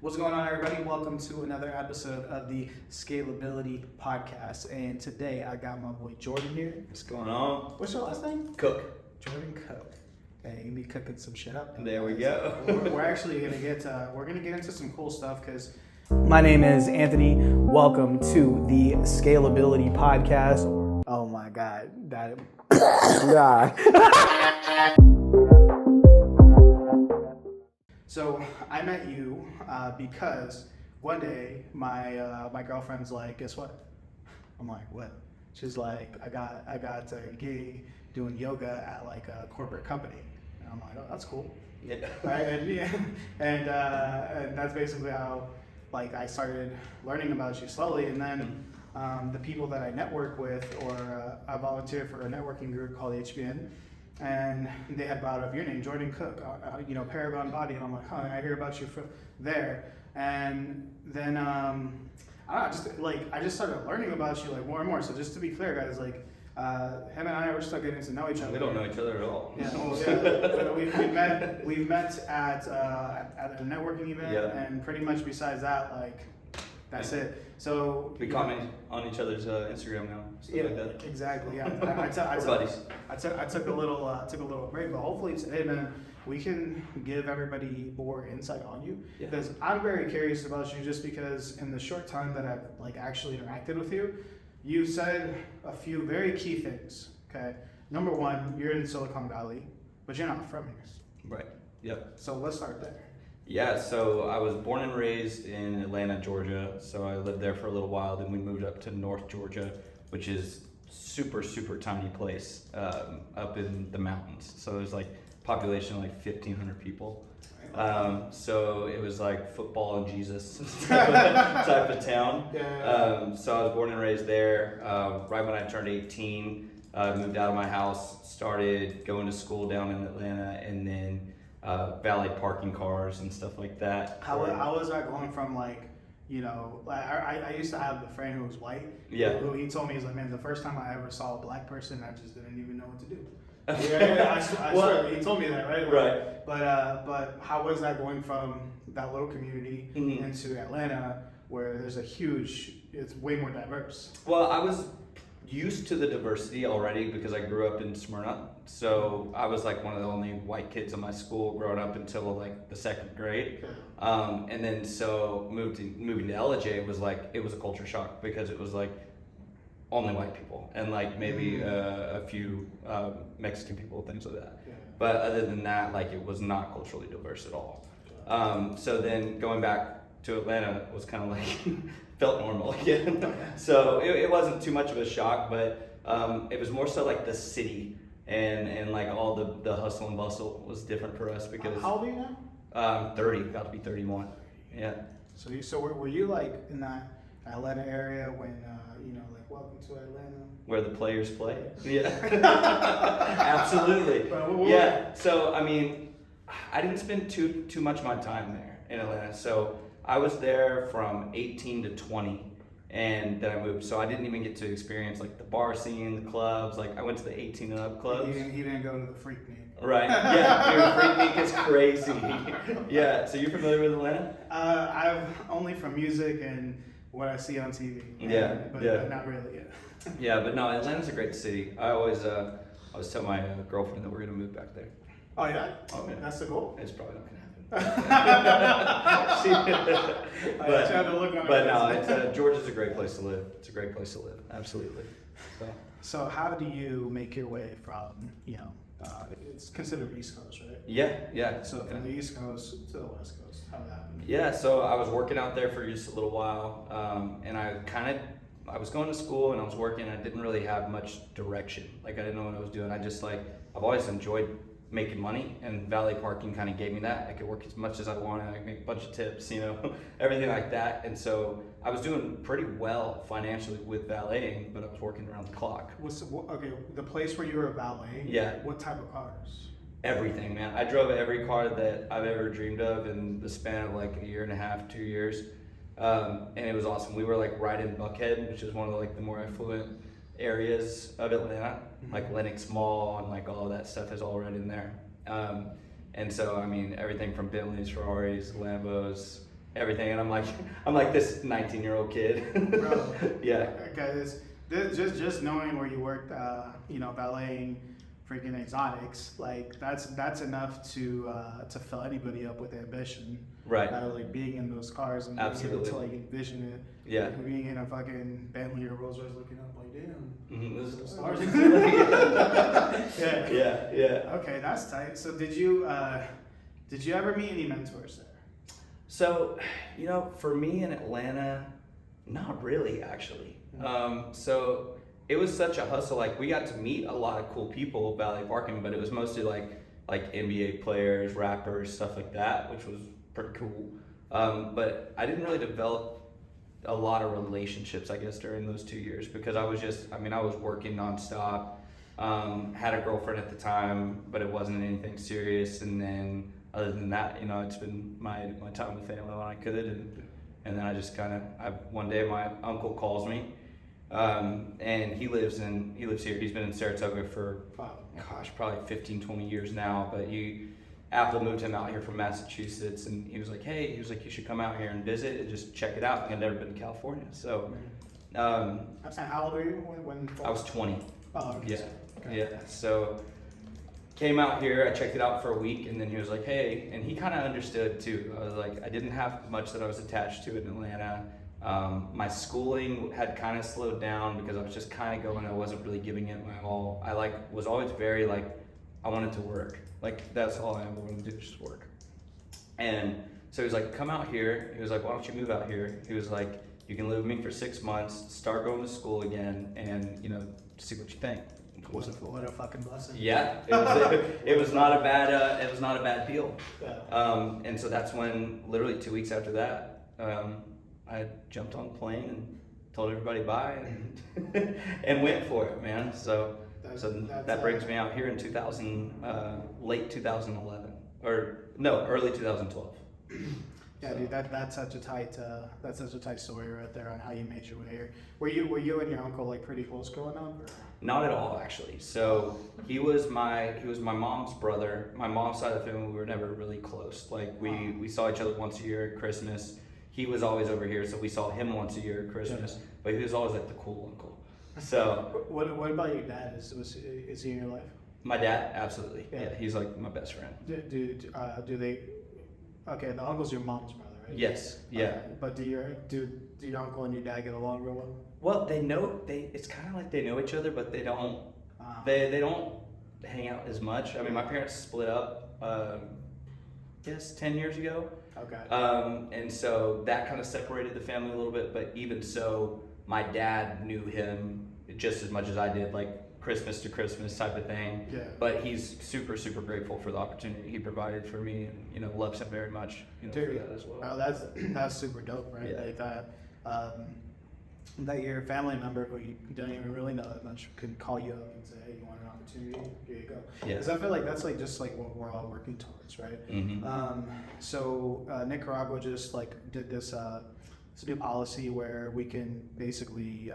What's going on, everybody? Welcome to another episode of the Scalability Podcast. And today I got my boy Jordan here. What's going on? What's your last name? Cook. Jordan Cook. Hey, you be cooking some shit up. There we go. We're actually gonna get into some cool stuff because my name is Anthony. Welcome to the Scalability Podcast. Oh my God, that So I met you because one day my girlfriend's like, guess what? I'm like, what? She's like, I got a gig doing yoga at like a corporate company. And I'm like, oh, that's cool. Yeah. Right? And that's basically how like I started learning about you slowly. And then the people that I network with, or I volunteered for a networking group called HBN. And they had brought up your name, Jordan Cook, Paragon Body, and I'm like, I hear about you from there. And then I just started learning about you like more and more. So just to be clear, guys, like him and I were still getting to know each other. We don't know each other at all. Yeah, but we've met at a networking event, and pretty much besides that, like that's it. So we comment on each other's Instagram now. Yeah, like that. Exactly. Yeah, I took a little break, but hopefully today, man, we can give everybody more insight on you because I'm very curious about you. Just because in the short time that I've like actually interacted with you, you said a few very key things. Okay, number one, you're in Silicon Valley, but you're not from here. Right. Yep. So let's start there. Yeah, so I was born and raised in Atlanta, Georgia. So I lived there for a little while. Then we moved up to North Georgia, which is super tiny place up in the mountains. So there's like population like 1,500 people. So it was like football and Jesus type of town. So I was born and raised there. Right when I turned 18, moved out of my house, started going to school down in Atlanta, and then valet parking cars and stuff like that. How was that going from like, I used to have a friend who was white. Yeah. Who he told me, he's like, man, the first time I ever saw a black person, I just didn't even know what to do. I swear, he told me that, right? Right. But how was that going from that little community into Atlanta, where there's it's way more diverse? Well, I was used to the diversity already because I grew up in Smyrna. So I was like one of the only white kids in my school growing up until like the second grade. And then so moving to LJ was like, it was a culture shock because it was like only white people and like maybe a few Mexican people, things like that. But other than that, like it was not culturally diverse at all. So then going back to Atlanta was kind of like felt normal again. So it wasn't too much of a shock, but it was more so like the city and like all the hustle and bustle was different for us because. How old are you now? 30, about to be 31. Yeah. So were you like in that Atlanta area when like welcome to Atlanta? Where the players play? Yeah. Absolutely. Yeah. So I mean, I didn't spend too much of my time there in Atlanta. So I was there from 18 to 20, and then I moved. So I didn't even get to experience like the bar scene, the clubs. Like I went to the 18 and up clubs. He didn't go to the Freak Meet. Right. Yeah. Dude, Freak Meet is crazy. Yeah. So you're familiar with Atlanta? I'm only from music and what I see on TV. But not really. Yeah. Yeah, but no, Atlanta's a great city. I always tell my girlfriend that we're gonna move back there. Oh yeah. Oh man. That's the goal. It's probably not gonna happen. But no, Georgia's a great place to live. It's a great place to live. Absolutely. So how do you make your way from, it's considered East Coast, right? Yeah. So from the East Coast to the West Coast, how did that happen? Yeah, so I was working out there for just a little while, and I was going to school and I was working, and I didn't really have much direction. Like I didn't know what I was doing. I've always enjoyed making money, and valet parking kind of gave me that. I could work as much as I wanted. I could make a bunch of tips, everything like that. And so I was doing pretty well financially with valeting, but I was working around the clock. The place where you were a valet, what type of cars? Everything, man. I drove every car that I've ever dreamed of in the span of like a year and a half, 2 years. And it was awesome. We were like right in Buckhead, which is one of like the more affluent areas of Atlanta, like Lenox Mall and like all of that stuff is all right in there. And so, I mean, everything from Bentleys, Ferraris, Lambos, everything, and I'm like this 19-year-old kid. Bro. Yeah. Guys, just knowing where you worked, valeting freaking exotics, like that's enough to fill anybody up with ambition. Right. Like being in those cars and Absolutely. being able to like envision it. Yeah. Like, being in a fucking Bentley or Rolls Royce looking up like, damn. This is the Stars. stars. Yeah. Yeah. Okay, that's tight. So did you ever meet any mentors there? So, for me in Atlanta, not really actually. So it was such a hustle. Like we got to meet a lot of cool people valet parking, but it was mostly like NBA players, rappers, stuff like that, which was pretty cool. But I didn't really develop a lot of relationships, I guess, during those 2 years because I was working nonstop. Had a girlfriend at the time, but it wasn't anything serious. And then other than that, it's been my time with family when I could. And then I just one day my uncle calls me, and he lives here. He's been in Saratoga for, probably 15, 20 years now, but Apple moved him out here from Massachusetts, and he was like, you should come out here and visit and just check it out. I've never been to California. So, and how old were you when I was 20. Oh, okay. Yeah. Okay. Yeah. So came out here, I checked it out for a week, and then he was like, hey, and he kind of understood too. I was like, I didn't have much that I was attached to in Atlanta. My schooling had kind of slowed down because I was just kind of going, I wasn't really giving it my all. I was always very I wanted to work. That's all I wanted to do, just work. And so he was like, come out here. He was like, why don't you move out here? He was like, you can live with me for 6 months, start going to school again, and see what you think. What a fucking blessing. Yeah, it was not a bad deal. Yeah. And so that's when, literally 2 weeks after that, I jumped on the plane and told everybody bye and went for it, man. So that brings me out here in late 2011, or no, early 2012. Yeah, dude, that's such a tight story right there on how you made your way here. Were you and your uncle pretty close growing up? Or? Not at all, actually. So he was my mom's brother. My mom's side of the family, we were never really close. We saw each other once a year at Christmas. He was always over here, so we saw him once a year at Christmas. Yeah. But he was always the cool uncle. So what about your dad? Is he in your life? My dad, absolutely. Yeah, he's my best friend. Do they? Okay, the uncle's your mom's brother, right? Yes. Yeah. But do your uncle and your dad get along real well? Well, it's kind of like they know each other, but they don't. They don't hang out as much. I mean, my parents split up. 10 years ago. Okay. And so that kind of separated the family a little bit. But even so, my dad knew him just as much as I did, Christmas to Christmas type of thing. Yeah. But he's super, super grateful for the opportunity he provided for me, and loves him very much, for that as well. Oh, that's super dope, right? Yeah. That your family member who you don't even really know that much could call you up and say, hey, you want an opportunity? Here you go. Yeah. Because I feel like that's just what we're all working towards, right? Mm-hmm. So Nicaragua just did this new policy where we can basically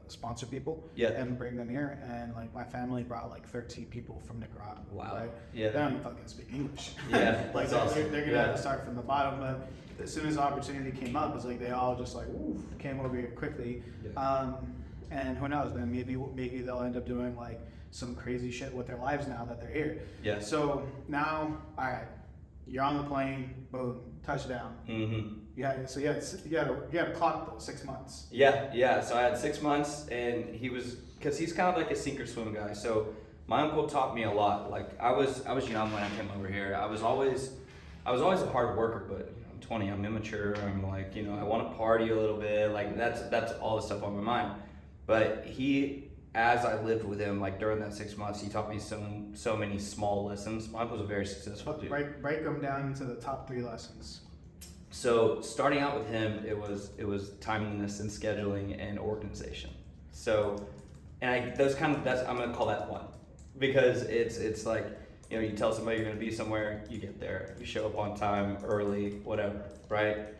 sponsor people and bring them here, and my family brought 13 people from Nicaragua. Wow. Right? Yeah. They don't even fucking speak English. Yeah. That's awesome. They're gonna have to start from the bottom, but as soon as the opportunity came up, it's they all just came over here quickly. Yeah. And who knows, man, maybe they'll end up doing some crazy shit with their lives now that they're here. Yeah. So now, all right, you're on the plane, boom, touchdown. Mm-hmm. You had to clock those 6 months. Yeah. So I had 6 months, and because he's kind of a sink or swim guy. So my uncle taught me a lot. I was young when I came over here. I was always a hard worker, but I'm 20. I'm immature. I'm I want to party a little bit. That's all the stuff on my mind. But as I lived with him, during that 6 months, he taught me so many small lessons. My uncle's a very successful dude. Break them down into the top 3 lessons. So starting out with him, it was timeliness and scheduling and organization. So, I'm gonna call that one, because it's you tell somebody you're gonna be somewhere, you get there, you show up on time, early, whatever, right?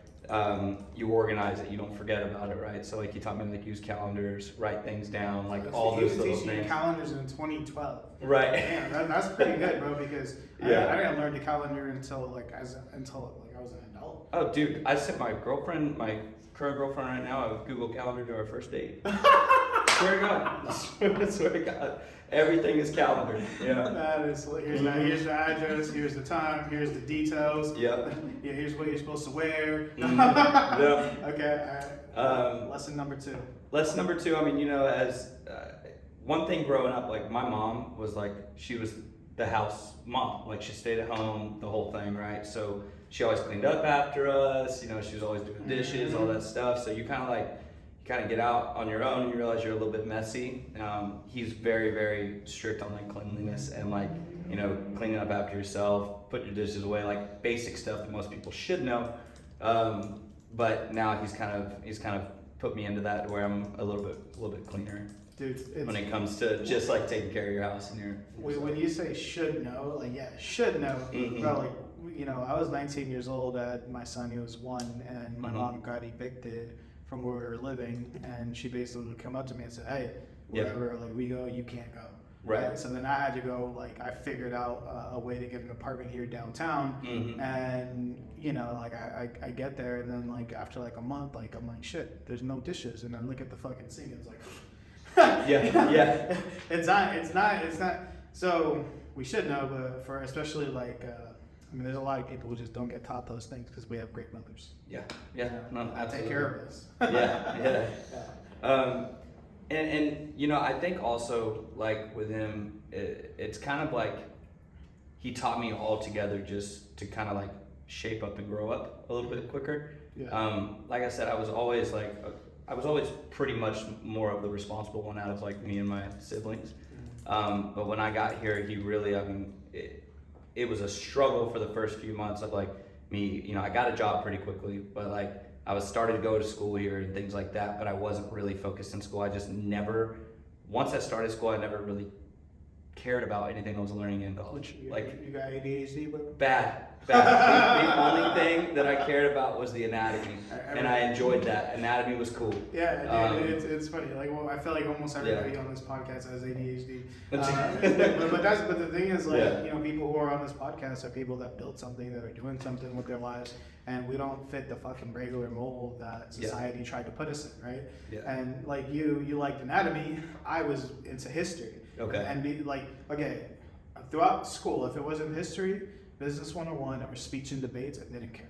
You organize it, you don't forget about it, right? So he taught me use calendars, write things down, all those little things. Calendars in 2012. Right. Yeah, that's pretty good, bro. Because I didn't learn the calendar until I I was an adult. Oh, dude, I sent my current girlfriend right now, a Google Calendar to our first date. Swear to God. Swear to God. Everything is calendared. Yeah. That is, here's the address, here's the time, here's the details. Yep. Yeah, here's what you're supposed to wear. Yep. Okay, all right. Lesson number 2. Lesson number 2, I mean, you know, as one thing growing up, like my mom was like, she was the house mom. Like she stayed at home, the whole thing, right? So she always cleaned up after us, you know, she was always doing dishes, all that stuff. So you kind of get out on your own and you realize you're a little bit messy. He's very, very strict on like cleanliness and like, you know, cleaning up after yourself, put your dishes away, like basic stuff that most people should know. But now he's kind of put me into that where I'm a little bit cleaner. Dude, when it comes to just like taking care of your house and your when you say should know, like should know, bro, like, you know, I was 19 years old, my son, he was 1, and my mom got evicted from where we were living, and she basically would come up to me and said, hey, wherever like we go, you can't go. Right. So then I had to go, like, I figured out a way to get an apartment here downtown, and, you know, like, I get there, and then, like, after, like, a month, like, I'm like, shit, there's no dishes, and I look at the fucking sink, and it's like, yeah. It's not, so we should know, but for especially, like, I mean, there's a lot of people who just don't get taught those things because we have great mothers. Yeah, no, I take care of us. yeah. And you know, I think also like with him, it's kind of like he taught me altogether just to kind of like shape up and grow up a little bit quicker. Yeah. Like I said, I was always pretty much more of the responsible one out of like me and my siblings. But when I got here, he really, I mean, it was a struggle for the first few months of like me, you know, I got a job pretty quickly, but like I was starting to go to school here and things like that, but I wasn't really focused in school. I just never, once I started school, I never really cared about anything I was learning in college. You got ADHD, bro? Bad. The only thing that I cared about was the anatomy, and I enjoyed that. Anatomy was cool. Yeah, it's funny. Like, well, I feel like almost everybody on this podcast has ADHD. But the thing is, like, you know, people who are on this podcast are people that built something, that are doing something with their lives, and we don't fit the fucking regular mold that society tried to put us in, right? Yeah. And like you liked anatomy. I was into history. Okay. And throughout school, if it wasn't history, Business 101, or speech and debates, I didn't care.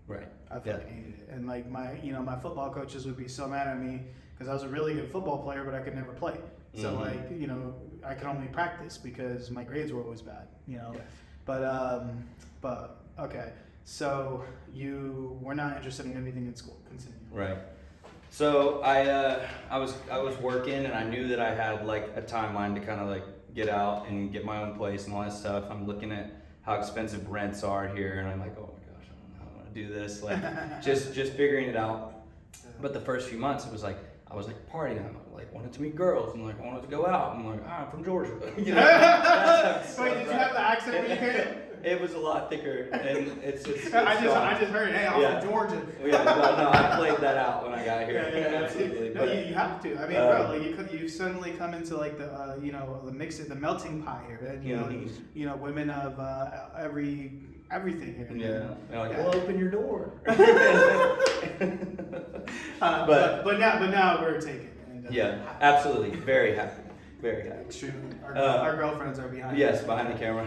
Right. I fucking hated it. And like my football coaches would be so mad at me because I was a really good football player, but I could never play. So like, you know, I could only practice because my grades were always bad, you know. Yeah. But okay. So you were not interested in anything in school. Continue. Right. So I was working, and I knew that I had like a timeline to kind of like get out and get my own place and all that stuff. I'm looking at how expensive rents are here, and I'm like, oh my gosh, I don't know how I want to do this. Like just figuring it out. But the first few months, it was like I was like partying. I like wanted to meet girls, and like I wanted to go out. I'm like, I'm from Georgia. You know? Wait, did you have the accent when you came? It was a lot thicker, and it's I just heard, hey, I'm from Georgia. Yeah, well, no, I played that out when I got here. Yeah, absolutely. No, but, you have to. I mean, bro, like you suddenly come into like the the melting pot here, and you know, women of everything here. Yeah, they're like, well, open your door. But now we're taken. And, absolutely, very happy. Very happy. Extremely. Our girlfriends are behind. Yes, behind the camera.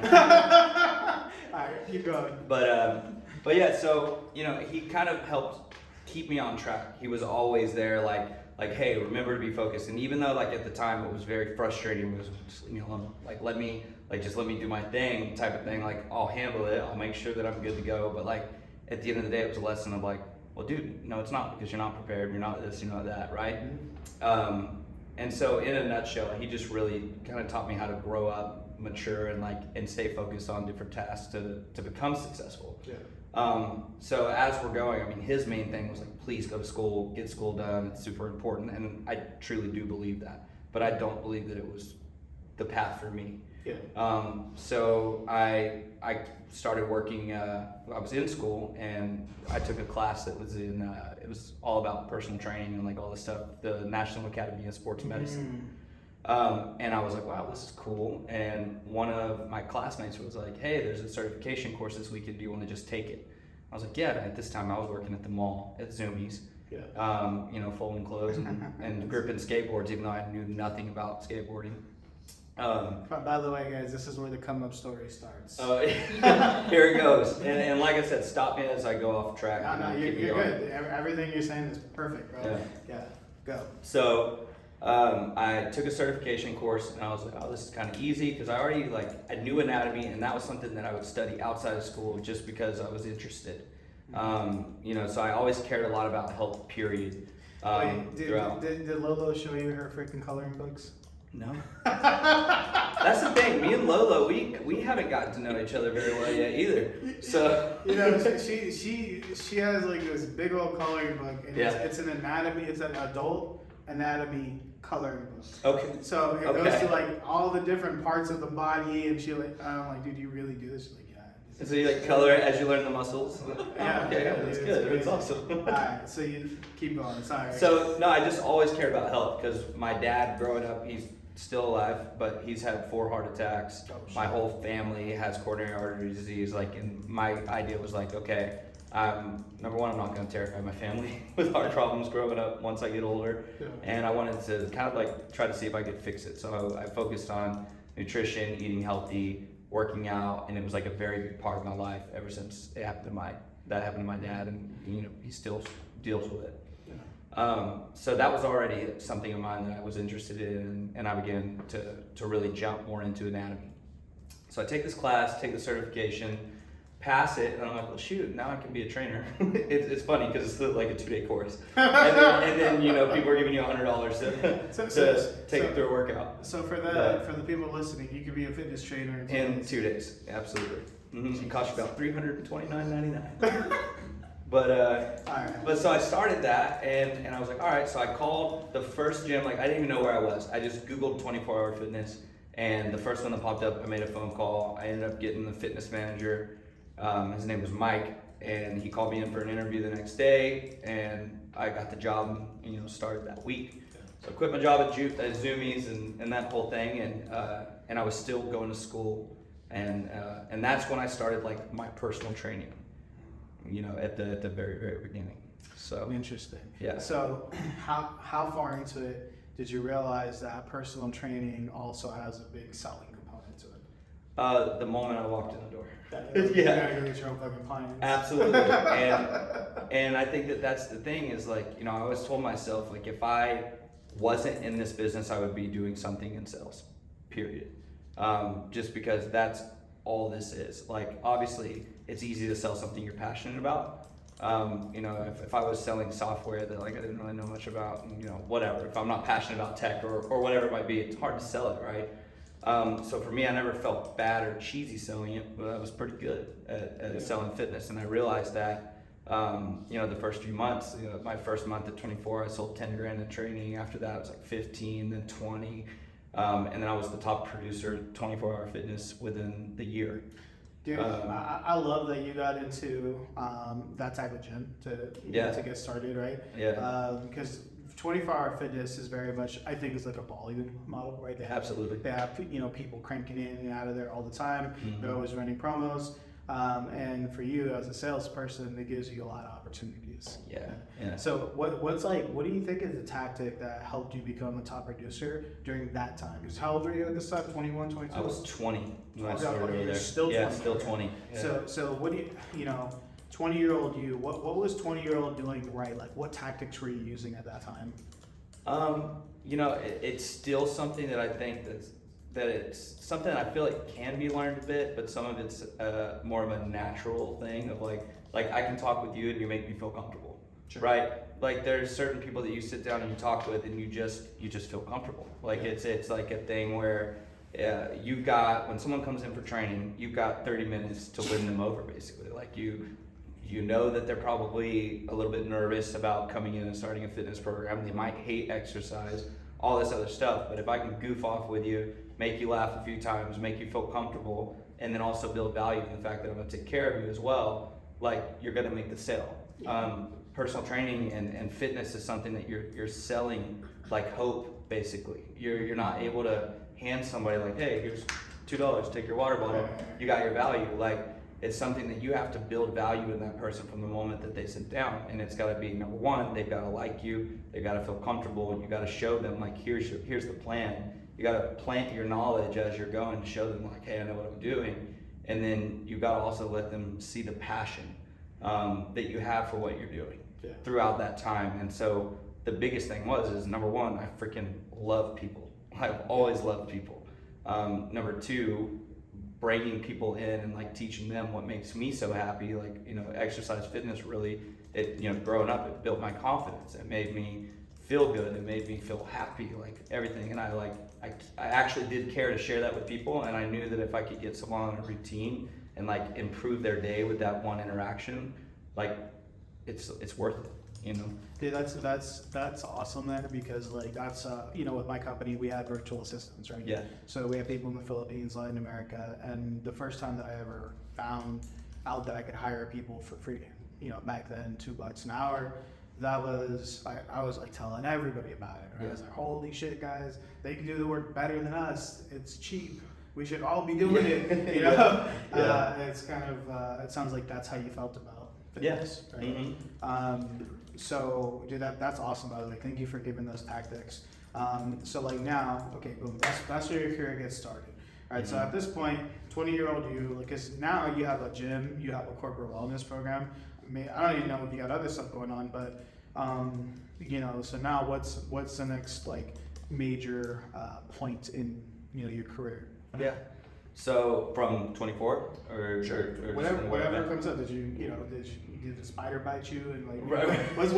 All right, keep going. But yeah, so you know, he kind of helped keep me on track. He was always there, like, hey, remember to be focused. And even though like at the time it was very frustrating, it was just leave me alone. Like just let me do my thing, type of thing. Like I'll handle it. I'll make sure that I'm good to go. But like at the end of the day, it was a lesson of like, well, dude, no, it's not, because you're not prepared. You're not this. You're not that, right? And so in a nutshell, he just really kind of taught me how to grow up, mature, and stay focused on different tasks to become successful. Yeah. So as we're going, I mean, his main thing was like, please go to school, get school done. It's super important. And I truly do believe that, but I don't believe that it was the path for me. Yeah. So I started working, I was in school, and I took a class that was in, it was all about personal training and like all this stuff, the National Academy of Sports Medicine. And I was like, wow, this is cool. And one of my classmates was like, hey, there's a certification course this weekend. Do you want to just take it? I was like, yeah. And at this time, I was working at the mall at Zoomies, folding clothes and gripping skateboards, even though I knew nothing about skateboarding. By the way, guys, this is where the come up story starts. Here it goes. And like I said, stop me as I go off track. No, you're good. Everything you're saying is perfect, bro. Yeah, go. So I took a certification course, and I was like, oh, this is kind of easy, because I already I knew anatomy, and that was something that I would study outside of school just because I was interested. So I always cared a lot about health, period. Did Lolo show you her freaking coloring books? No. That's the thing. Me and Lolo, we haven't gotten to know each other very well yet either. So she has like this big old coloring book, and it's an anatomy. It's an adult anatomy coloring book. Okay. So it goes to like all the different parts of the body, and I'm like, dude, you really do this? She's like, yeah. So you color it as you learn the muscles? Yeah. Okay, that's good. It's awesome. All right, so you keep going. Sorry. So no, I just always cared about health, because my dad, growing up, he's still alive, but he's had 4 heart attacks. My whole family has coronary artery disease. And my idea was okay, number one, I'm not going to terrify my family with heart problems growing up once I get older. Yeah. And I wanted to kind of try to see if I could fix it. So I focused on nutrition, eating healthy, working out, and it was a very big part of my life ever since that happened to my dad, and he still deals with it. So that was already something of mine that I was interested in, and I began to really jump more into anatomy. So I take this class, take the certification, pass it, and I'm like, well, shoot, now I can be a trainer. It's funny because it's like a 2-day course, and then people are giving you $100 to take it through a workout. So for the people listening, you could be a fitness trainer in 2 days. Absolutely. It costs you about $329.99. But so I started that, and I was like, all right. So I called the first gym. I didn't even know where I was. I just Googled 24-hour fitness, and the first one that popped up, I made a phone call. I ended up getting the fitness manager. His name was Mike, and he called me in for an interview the next day, and I got the job, started that week. So I quit my job at Zoomies and that whole thing, and I was still going to school, and that's when I started my personal training. At the very, very beginning. So interesting. Yeah. So how far into it did you realize that personal training also has a big selling component to it? The moment I walked in the door. You gotta go get your own fucking clients. Absolutely. and I think that's the thing is I always told myself if I wasn't in this business, I would be doing something in sales. Period. Just because that's all this is. Obviously, it's easy to sell something you're passionate about. If I was selling software that I didn't really know much about, whatever. If I'm not passionate about tech or whatever it might be, it's hard to sell it, right? So for me, I never felt bad or cheesy selling it, but I was pretty good at selling fitness, and I realized that. The first few months, my first month at 24, I sold 10 grand in training. After that, it was 15, then 20. And then I was the top producer 24-hour fitness within the year. Dude, I love that you got into that type of gym to get started, right? Yeah. Because 24-hour fitness is very much, I think, is like a Bollywood model, right? Absolutely. They have people cranking in and out of there all the time. Mm-hmm. They're always running promos. And for you as a salesperson, it gives you a lot of opportunities. Yeah. So what do you think is the tactic that helped you become a top producer during that time? Because how old were you at this time? 21, 22? I was 20 when I started over there. Still 20. Yeah, still 20. Yeah. So what do you 20-year-old you, what was 20-year-old doing right? What tactics were you using at that time? It's still something that I think that it's something I feel can be learned a bit, but some of it's more of a natural thing of I can talk with you and you make me feel comfortable, sure. Right? There's certain people that you sit down and you talk with and you just feel comfortable. It's like a thing where you've got, when someone comes in for training, you've got 30 minutes to win them over basically. You know that they're probably a little bit nervous about coming in and starting a fitness program. They might hate exercise, all this other stuff, but if I can goof off with you, make you laugh a few times, make you feel comfortable, and then also build value in the fact that I'm going to take care of you as well, you're going to make the sale. Personal training and fitness is something that you're selling hope, basically. You're not able to hand somebody hey, here's $2, take your water bottle, you got your value. it's something that you have to build value in that person from the moment that they sit down. And it's got to be, number one, they've got to like you, they've got to feel comfortable, you got to show them like, here's the plan. You got to plant your knowledge as you're going to show them like, hey, I know what I'm doing. And then you got to also let them see the passion that you have for what you're doing throughout that time. And so the biggest thing is number one, I freaking love people. I've always loved people. Number two, bringing people in and like teaching them what makes me so happy. Like, you know, exercise, fitness, really, it, you know, growing up, it built my confidence. It made me feel good. It made me feel happy, like everything. And I actually did care to share that with people. And I knew that if I could get someone on a routine and like improve their day with that one interaction, like it's worth it, you know? Dude, that's awesome then, because like that's you know, with my company we have virtual assistants, right? Yeah. So we have people in the Philippines, Latin America, and the first time that I ever found out that I could hire people for free, you know, back then $2 an hour, that was I was like telling everybody about it, right? I was like, holy shit, guys, they can do the work better than us. It's cheap. We should all be doing it, you know? It's kind of it sounds like that's how you felt about fitness, right? Mm-hmm. So, dude, that's awesome, by the way. Thank you for giving those tactics. So, like now, okay, boom, that's where your career gets started. All right, so at this point, 20-year-old you, because now you have a gym, you have a corporate wellness program. I mean, I don't even know if you got other stuff going on, but, you know, so now what's the next, like, major point in, you know, your career? Yeah. So from 24 or whatever comes up. Did the spider bite you and like right. what's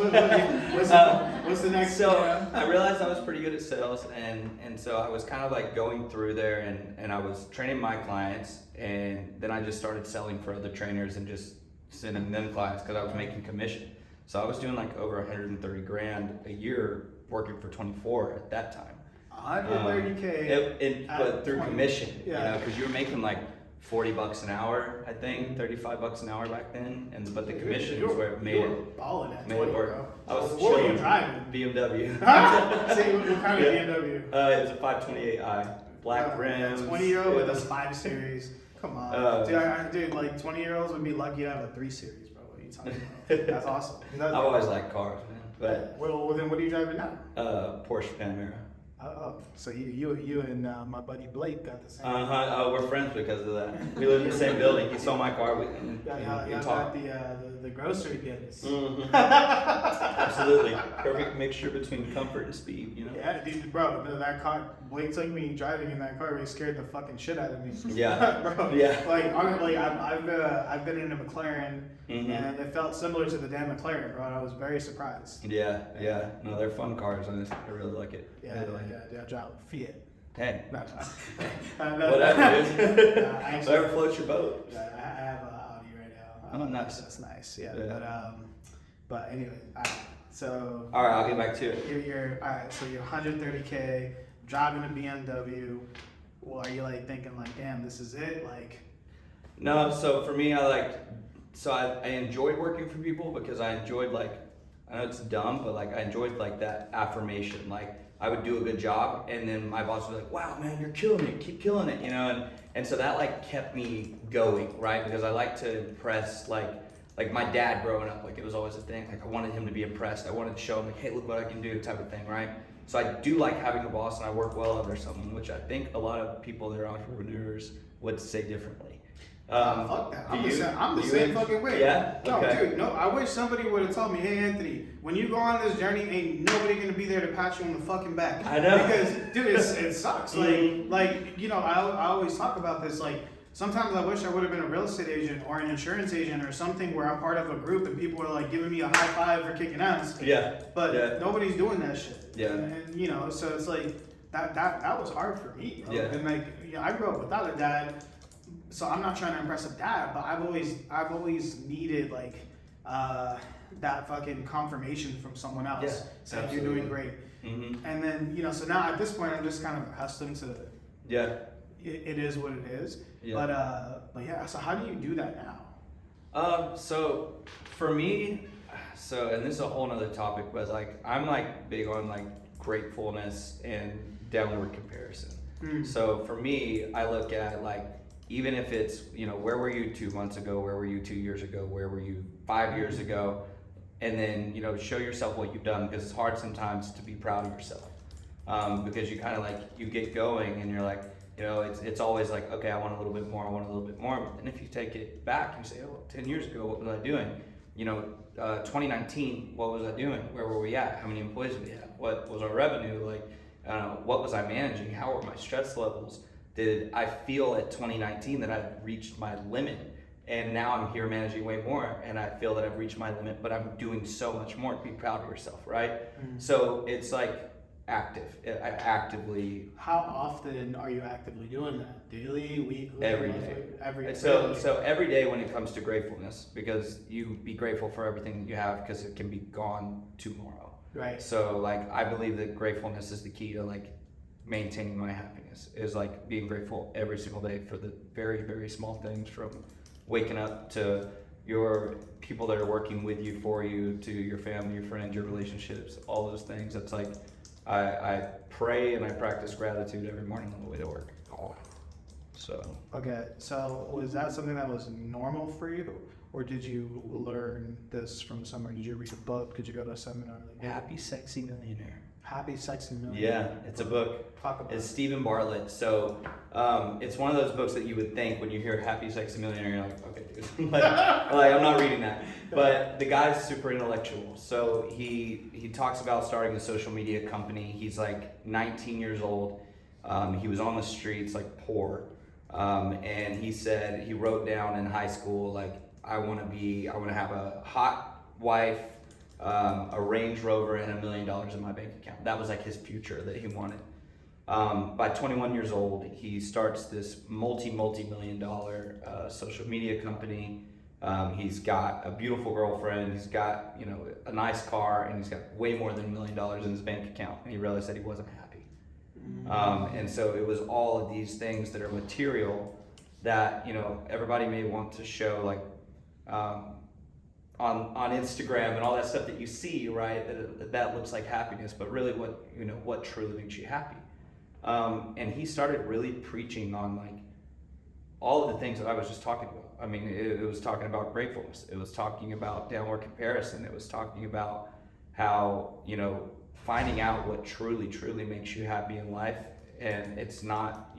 the next? So I realized I was pretty good at sales, and so I was kind of like going through there and I was training my clients, and then I just started selling for other trainers and just sending them clients because I was making commission. So I was doing like over 130 grand a year working for 24 at that time. 130K. But through 20. commission, Yeah. you know, because you were making like $40 an hour, I think, $35 an hour back then, but the commissions where it made it balling at made 20, it work. bro. I was What were you chilling. driving? BMW. See, what kind of BMW? It was a 528i, black rims. 20-year-old with a 5 Series. Come on, dude. Like 20-year-olds would be lucky to have a 3 Series, bro. What are you talking about? That's awesome. I've always liked cars, man. But well, then what are you driving now? Porsche Panamera. So you and my buddy Blake got the same. We're friends because of that. We live in the same building. He saw my car. We got the grocery goods. Mm-hmm. Absolutely, perfect mixture between comfort and speed. You know. Yeah, dude, bro. That car. Blake took me driving in that car. He scared the fucking shit out of me. Yeah, bro. Yeah. I've been in a McLaren, and it felt similar to the damn McLaren, bro. I was very surprised. Yeah. No, they're fun cars. I really like it. Yeah, I drive Fiat. Hey. Whatever. Whatever floats your boat. I have an Audi right now. Oh, nice. That's nice. Yeah. But anyway, so. All right, I'll get back to it. You're all right. So you're 130K, driving a BMW. Well, are you like thinking like, damn, this is it? Like. No. So for me, I enjoyed working for people because I enjoyed like, I know it's dumb, but like I enjoyed like that affirmation. Like I would do a good job, and then my boss was like, "Wow, man, you're killing it. Keep killing it," you know. And so that like kept me going, right? Because I like to impress like my dad growing up. Like it was always a thing. Like I wanted him to be impressed. I wanted to show him like, "Hey, look what I can do," type of thing, right? So I do like having a boss, and I work well under someone, which I think a lot of people that are entrepreneurs would say differently. Fuck that. I'm the same fucking way. Yeah? Okay. No, dude, I wish somebody would have told me, hey, Anthony, when you go on this journey, ain't nobody gonna be there to pat you on the fucking back. I know. Because, dude, it sucks. Like, you know, I always talk about this, like, sometimes I wish I would have been a real estate agent or an insurance agent or something where I'm part of a group and people are like giving me a high five for kicking ass. Yeah. But nobody's doing that shit. Yeah. And you know, so it's like, that was hard for me, bro. Yeah. And like, you know, I grew up without a dad. So I'm not trying to impress a dad, but I've always needed like that fucking confirmation from someone else saying you're doing great. Mm-hmm. And then, you know, so now at this point I'm just kind of accustomed to it is what it is. Yeah. But yeah, so how do you do that now? So for me, and this is a whole nother topic, but like I'm like big on like gratefulness and downward comparison. So for me, I look at like even if it's, you know, where were you 2 months ago? Where were you 2 years ago? Where were you 5 years ago? And then, you know, show yourself what you've done, because it's hard sometimes to be proud of yourself. Because you kind of like, you get going and you're like, you know, it's always like, okay, I want a little bit more, I want a little bit more. And if you take it back, you say, oh, 10 years ago, what was I doing? You know, 2019, what was I doing? Where were we at? How many employees did we have? What was our revenue? Like, what was I managing? How were my stress levels? Did I feel at 2019 that I'd reached my limit? And now I'm here managing way more, and I feel that I've reached my limit, but I'm doing so much more. Be proud of yourself, right? So it's like active. I actively. How often are you actively doing that? Daily, weekly? Every day. Every day. So every day when it comes to gratefulness, because you be grateful for everything that you have, because it can be gone tomorrow. Right. So like, I believe that gratefulness is the key to like maintaining my happiness, is like being grateful every single day for the very, very small things, from waking up to your people that are working with you, for you, to your family, your friends, your relationships, all those things. It's like, I pray and I practice gratitude every morning on the way to work. So. Okay, so was that something that was normal for you, or did you learn this from somewhere? Did you read a book? Did you go to a seminar? Happy Sexy Millionaire. Happy Sexy Millionaire. Yeah, it's a book. Talk about it's Stephen Bartlett. So it's one of those books that you would think when you hear Happy Sexy Millionaire, you're like, okay, dude. like I'm not reading that. But the guy's super intellectual. So he talks about starting a social media company. He's like 19 years old. He was on the streets, like poor. And he said, he wrote down in high school, like, I want to have a hot wife, a Range Rover, and $1 million in my bank account. That was like his future that he wanted. By 21 years old, he starts this multi-million dollar social media company. He's got a beautiful girlfriend. He's got, you know, a nice car, and he's got way more than $1 million in his bank account. And he realized that he wasn't happy. And so it was all of these things that are material that, you know, everybody may want to show, like, on Instagram and all that stuff that you see, right? That looks like happiness, but really what truly makes you happy. And he started really preaching on like all of the things that I was just talking about. I mean, it was talking about gratefulness. It was talking about downward comparison. It was talking about how, you know, finding out what truly, truly makes you happy in life. And it's not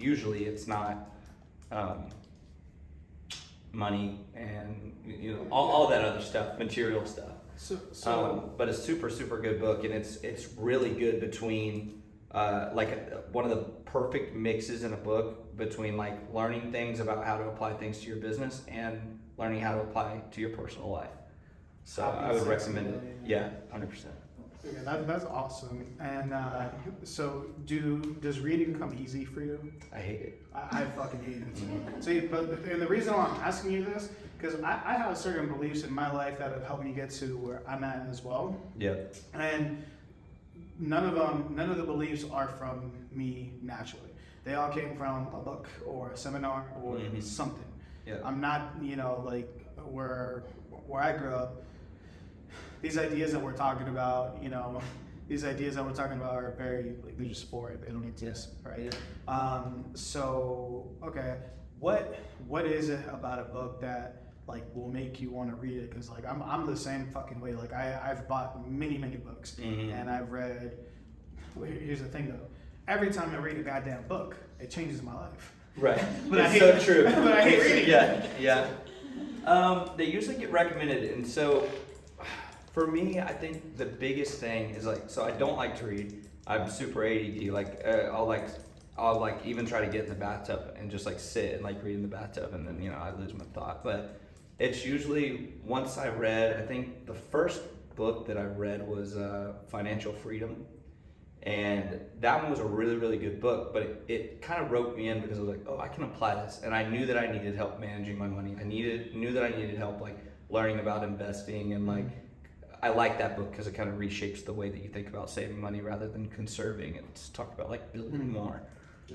money and, you know, all that other stuff, material stuff. But it's super, super good book, and it's really good between one of the perfect mixes in a book between like learning things about how to apply things to your business and learning how to apply to your personal life. So I would recommend it. Yeah, 100%. Okay, that's awesome. And so, does reading come easy for you? I hate it. I fucking hate it. So, and the reason why I'm asking you this, because I have certain beliefs in my life that have helped me get to where I'm at as well. Yeah. And none of the beliefs are from me naturally. They all came from a book or a seminar or something. Yeah. I'm not, you know, like where I grew up. These ideas that we're talking about, you know, are very, like, they're just for it. They don't exist, right? Yeah. So, okay, what is it about a book that, like, will make you want to read it? Because, like, I'm the same fucking way. Like, I've bought many books, and I've read, here's the thing, though. Every time I read a goddamn book, it changes my life. Right. But it's so true. But I hate reading. Yeah. They usually get recommended, and so for me, I think the biggest thing is like, so I don't like to read. I'm super ADD. Like I'll even try to get in the bathtub and just like sit and like read in the bathtub, and then, you know, I lose my thought. But it's usually once I read, I think the first book that I read was Financial Freedom. And that one was a really, really good book, but it kind of roped me in because I was like, oh, I can apply this. And I knew that I needed help managing my money. I knew that I needed help like learning about investing, and like, I like that book because it kind of reshapes the way that you think about saving money rather than conserving. It's talked about like building more.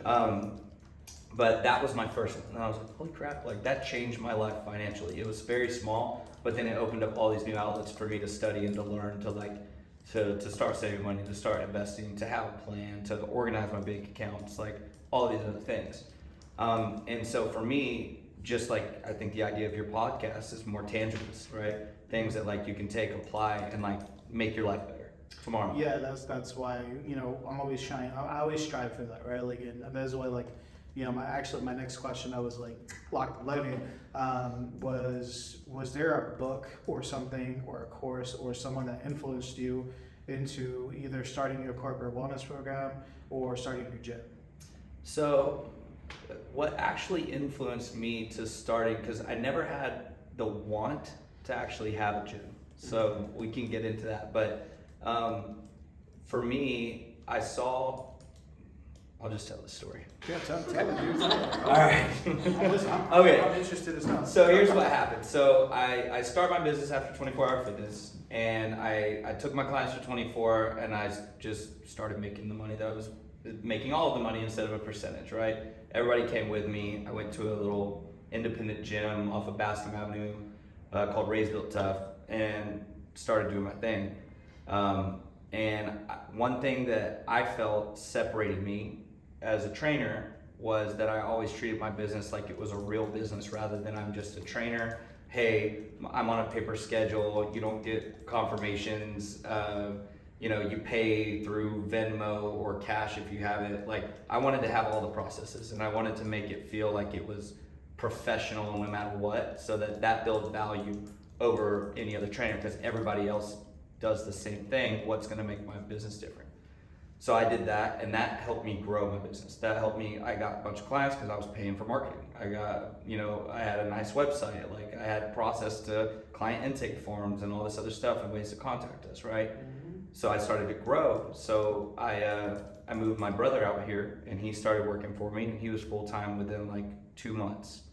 But that was my first one. And I was like, holy crap, like that changed my life financially. It was very small, but then it opened up all these new outlets for me to study and to learn, to like, to start saving money, to start investing, to have a plan, to organize my bank accounts, like all of these other things. And so for me, just like I think the idea of your podcast is more tangibles, right? Things that like you can take, apply, and like make your life better tomorrow. Yeah, that's why, you know, I'm always trying. I always strive for that, right? Like, and that's why, like, you know, my next question I was like locked loaded was there a book or something or a course or someone that influenced you into either starting your corporate wellness program or starting your gym? So what actually influenced me to starting, because I never had the want to actually have a gym, so we can get into that, but for me, I'll just tell the story. Yeah, tell it, dude. All right. Okay. I'm interested as well. So here's what happened. So I started my business after 24 Hour Fitness, and I took my clients for 24, and I just started making the money that I was making, all of the money instead of a percentage, right? Everybody came with me. I went to a little independent gym off of Bascom Avenue called Raise Built Tough, and started doing my thing. And one thing that I felt separated me as a trainer was that I always treated my business like it was a real business rather than I'm just a trainer. Hey, I'm on a paper schedule. You don't get confirmations. You know, you pay through Venmo or cash if you have it. Like, I wanted to have all the processes, and I wanted to make it feel like it was professional no matter what, so that builds value over any other trainer, because everybody else does the same thing. What's going to make my business different? So I did that, and that helped me grow my business. That helped me. I got a bunch of clients because I was paying for marketing. I got, you know, I had a nice website. Like, I had process to client intake forms and all this other stuff and ways to contact us, right? So I started to grow. So I moved my brother out here, and he started working for me, and he was full time within like 2 months.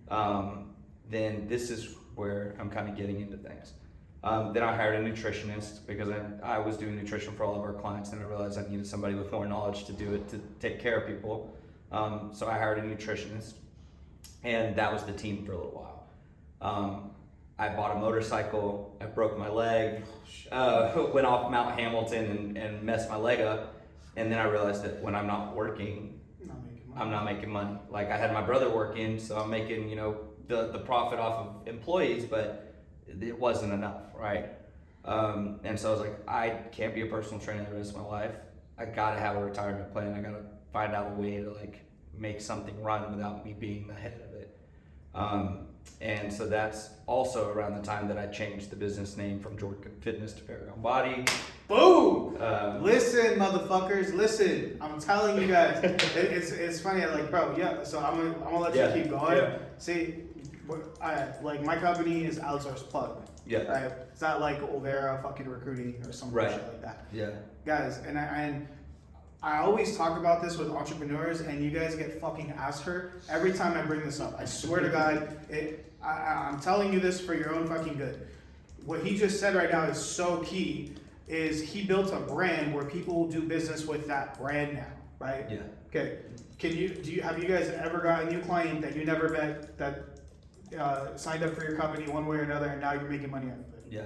Then this is where I'm kind of getting into things. Then I hired a nutritionist because I was doing nutrition for all of our clients, and I realized I needed somebody with more knowledge to do it, to take care of people. So I hired a nutritionist, and that was the team for a little while. I bought a motorcycle, I broke my leg, went off Mount Hamilton and messed my leg up, and then I realized that when I'm not working, I'm not making money. Like, I had my brother working, so I'm making, you know, the profit off of employees, but it wasn't enough, right? And so I was like, I can't be a personal trainer the rest of my life. I gotta have a retirement plan. I gotta find out a way to like make something run without me being the head of it. And so that's also around the time that I changed the business name from Jordan Cook Fitness to Paragon Body. Boom! Listen, motherfuckers, listen. I'm telling you guys, it's funny. Like, bro, yeah. So I'm gonna let you keep going. Yeah. See, like my company is Outsource Plug. Yeah. Right? It's not like Olvera fucking recruiting or some shit like that. Yeah. Guys, and I always talk about this with entrepreneurs, and you guys get fucking ass hurt every time I bring this up. I swear to God, I'm telling you this for your own fucking good. What he just said right now is so key. Is he built a brand where people will do business with that brand now, right? Yeah. Okay. Have you guys ever got a new client that you never met that signed up for your company one way or another, and now you're making money out of it? Yeah.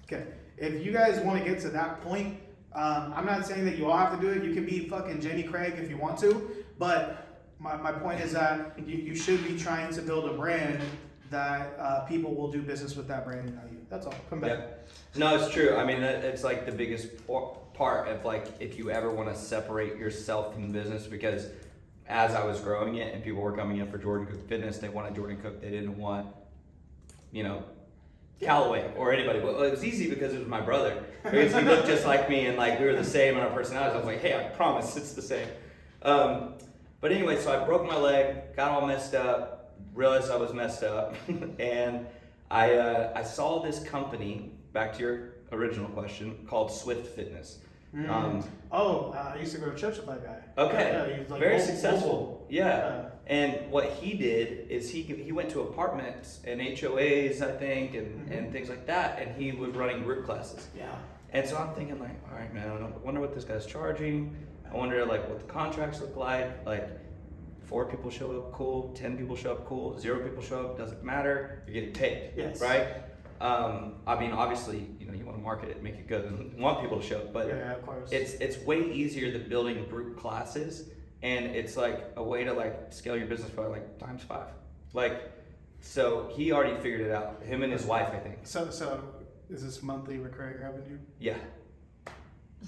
Okay. If you guys want to get to that point, I'm not saying that you all have to do it. You can be fucking Jenny Craig if you want to, but my point is that you should be trying to build a brand that people will do business with that brand and not you. That's all. Come back. Yeah. No, it's true. I mean, it's like the biggest part of like if you ever want to separate yourself from the business, because as I was growing it and people were coming in for Jordan Cook Fitness, they wanted Jordan Cook. They didn't want, you know, Callaway or anybody. Well, it was easy because it was my brother. Because he looked just like me, and like we were the same in our personalities. I was like, hey, I promise it's the same. But anyway, so I broke my leg, got all messed up, realized I was messed up, and I saw this company, back to your original question, called Swift Fitness. I used to go to church with that guy. Okay, yeah, he was like very successful. Mobile. Yeah. And what he did is he went to apartments and HOAs, I think, and things like that, and he was running group classes. Yeah. And so I'm thinking like, all right, man, I wonder what this guy's charging. I wonder like what the contracts look like. Like 4 people show up, cool. 10 people show up, cool. 0 people show up, doesn't matter. You're getting paid. Yes. Right? I mean, obviously, you know, you want to market it, make it good, and want people to show up, but yeah, of course. it's way easier than building group classes and it's like a way to like scale your business by like times 5. Like, so he already figured it out. Him and his wife, I think. So is this monthly recurring revenue? Yeah.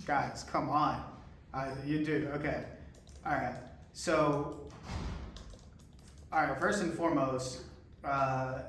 Guys, come on. You do. Okay. All right. So, all right. First and foremost,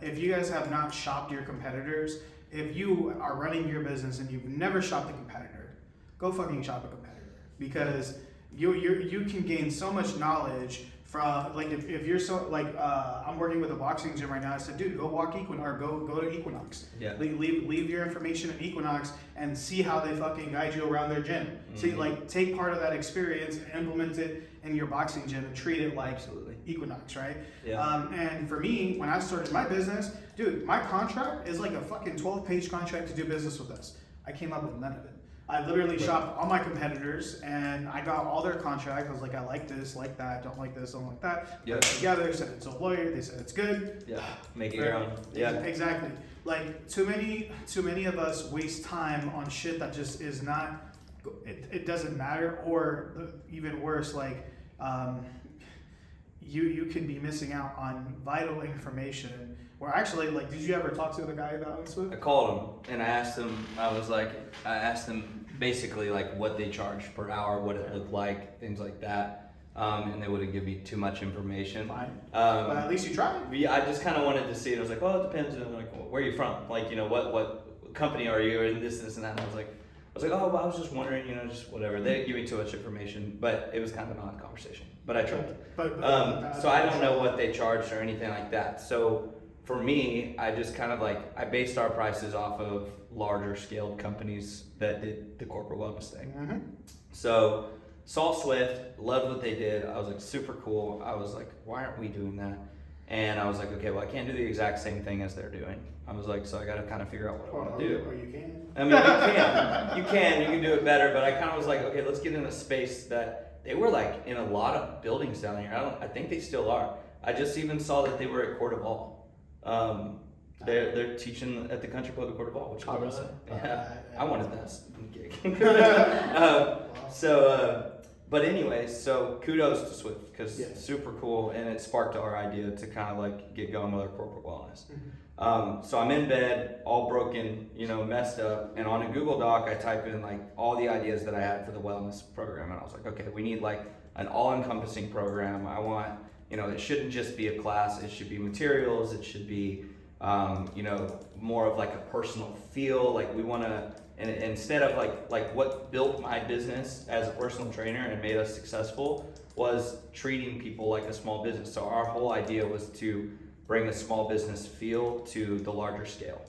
if you guys have not shopped your competitors, if you are running your business and you've never shopped a competitor, go fucking shop a competitor, because you can gain so much knowledge from, like, if you're so like I'm working with a boxing gym right now. I said, dude, go walk Equinox, or go to Equinox. Yeah. Leave your information at Equinox and see how they fucking guide you around their gym. Mm-hmm. See, like, take part of that experience and implement it in your boxing gym and treat it like Absolutely. Equinox, right? Yeah. And for me, when I started my business, dude, my contract is like a fucking 12-page contract to do business with us. I came up with none of it. I literally shopped all my competitors and I got all their contracts. I was like, I like this, like that, don't like this, don't like that. Yeah. Put it together, sent it to a lawyer, they said it's good. Yeah. Make it your own. Yeah. Exactly. Like, too many of us waste time on shit that just is not, it doesn't matter, or even worse, like, you can be missing out on vital information. Where actually, like, did you ever talk to the guy about this? I called him and I asked him, I asked them basically like what they charge per hour, what it looked like, things like that. And they wouldn't give me too much information. Fine. But at least you tried. Yeah, I just kind of wanted to see it. I was like, well, it depends on like where are you from? Like, you know, what company are you, and this and that. And I was like, oh, well, I was just wondering, you know, just whatever. They didn't give me too much information, but it was kind of an odd conversation. But I tried. So I don't know what they charged or anything like that. So for me, I just kind of like, I based our prices off of larger scaled companies that did the corporate wellness thing. Mm-hmm. So saw Swift, loved what they did. I was like, super cool. I was like, why aren't we doing that? And I was like, okay, well, I can't do the exact same thing as they're doing. I was like, so I got to kind of figure out what I want to do. Or you can. I mean, you can do it better, but I kind of was like, okay, let's get in a space that they were like in a lot of buildings down here. I think they still are. I just even saw that they were at Court of All. They're teaching at the Country Club at Court of All, which is awesome. Yeah, I wanted that gig. But anyway, so kudos to Swift, because super cool, and it sparked our idea to kind of like get going with our corporate wellness. Mm-hmm. So I'm in bed, all broken, you know, messed up, and on a Google Doc, I type in like all the ideas that I had for the wellness program, and I was like, okay, we need like an all-encompassing program. I want, you know, it shouldn't just be a class, it should be materials, it should be, you know, more of like a personal feel. Like we want to, and instead of like what built my business as a personal trainer and made us successful was treating people like a small business. So our whole idea was to bring a small business feel to the larger scale.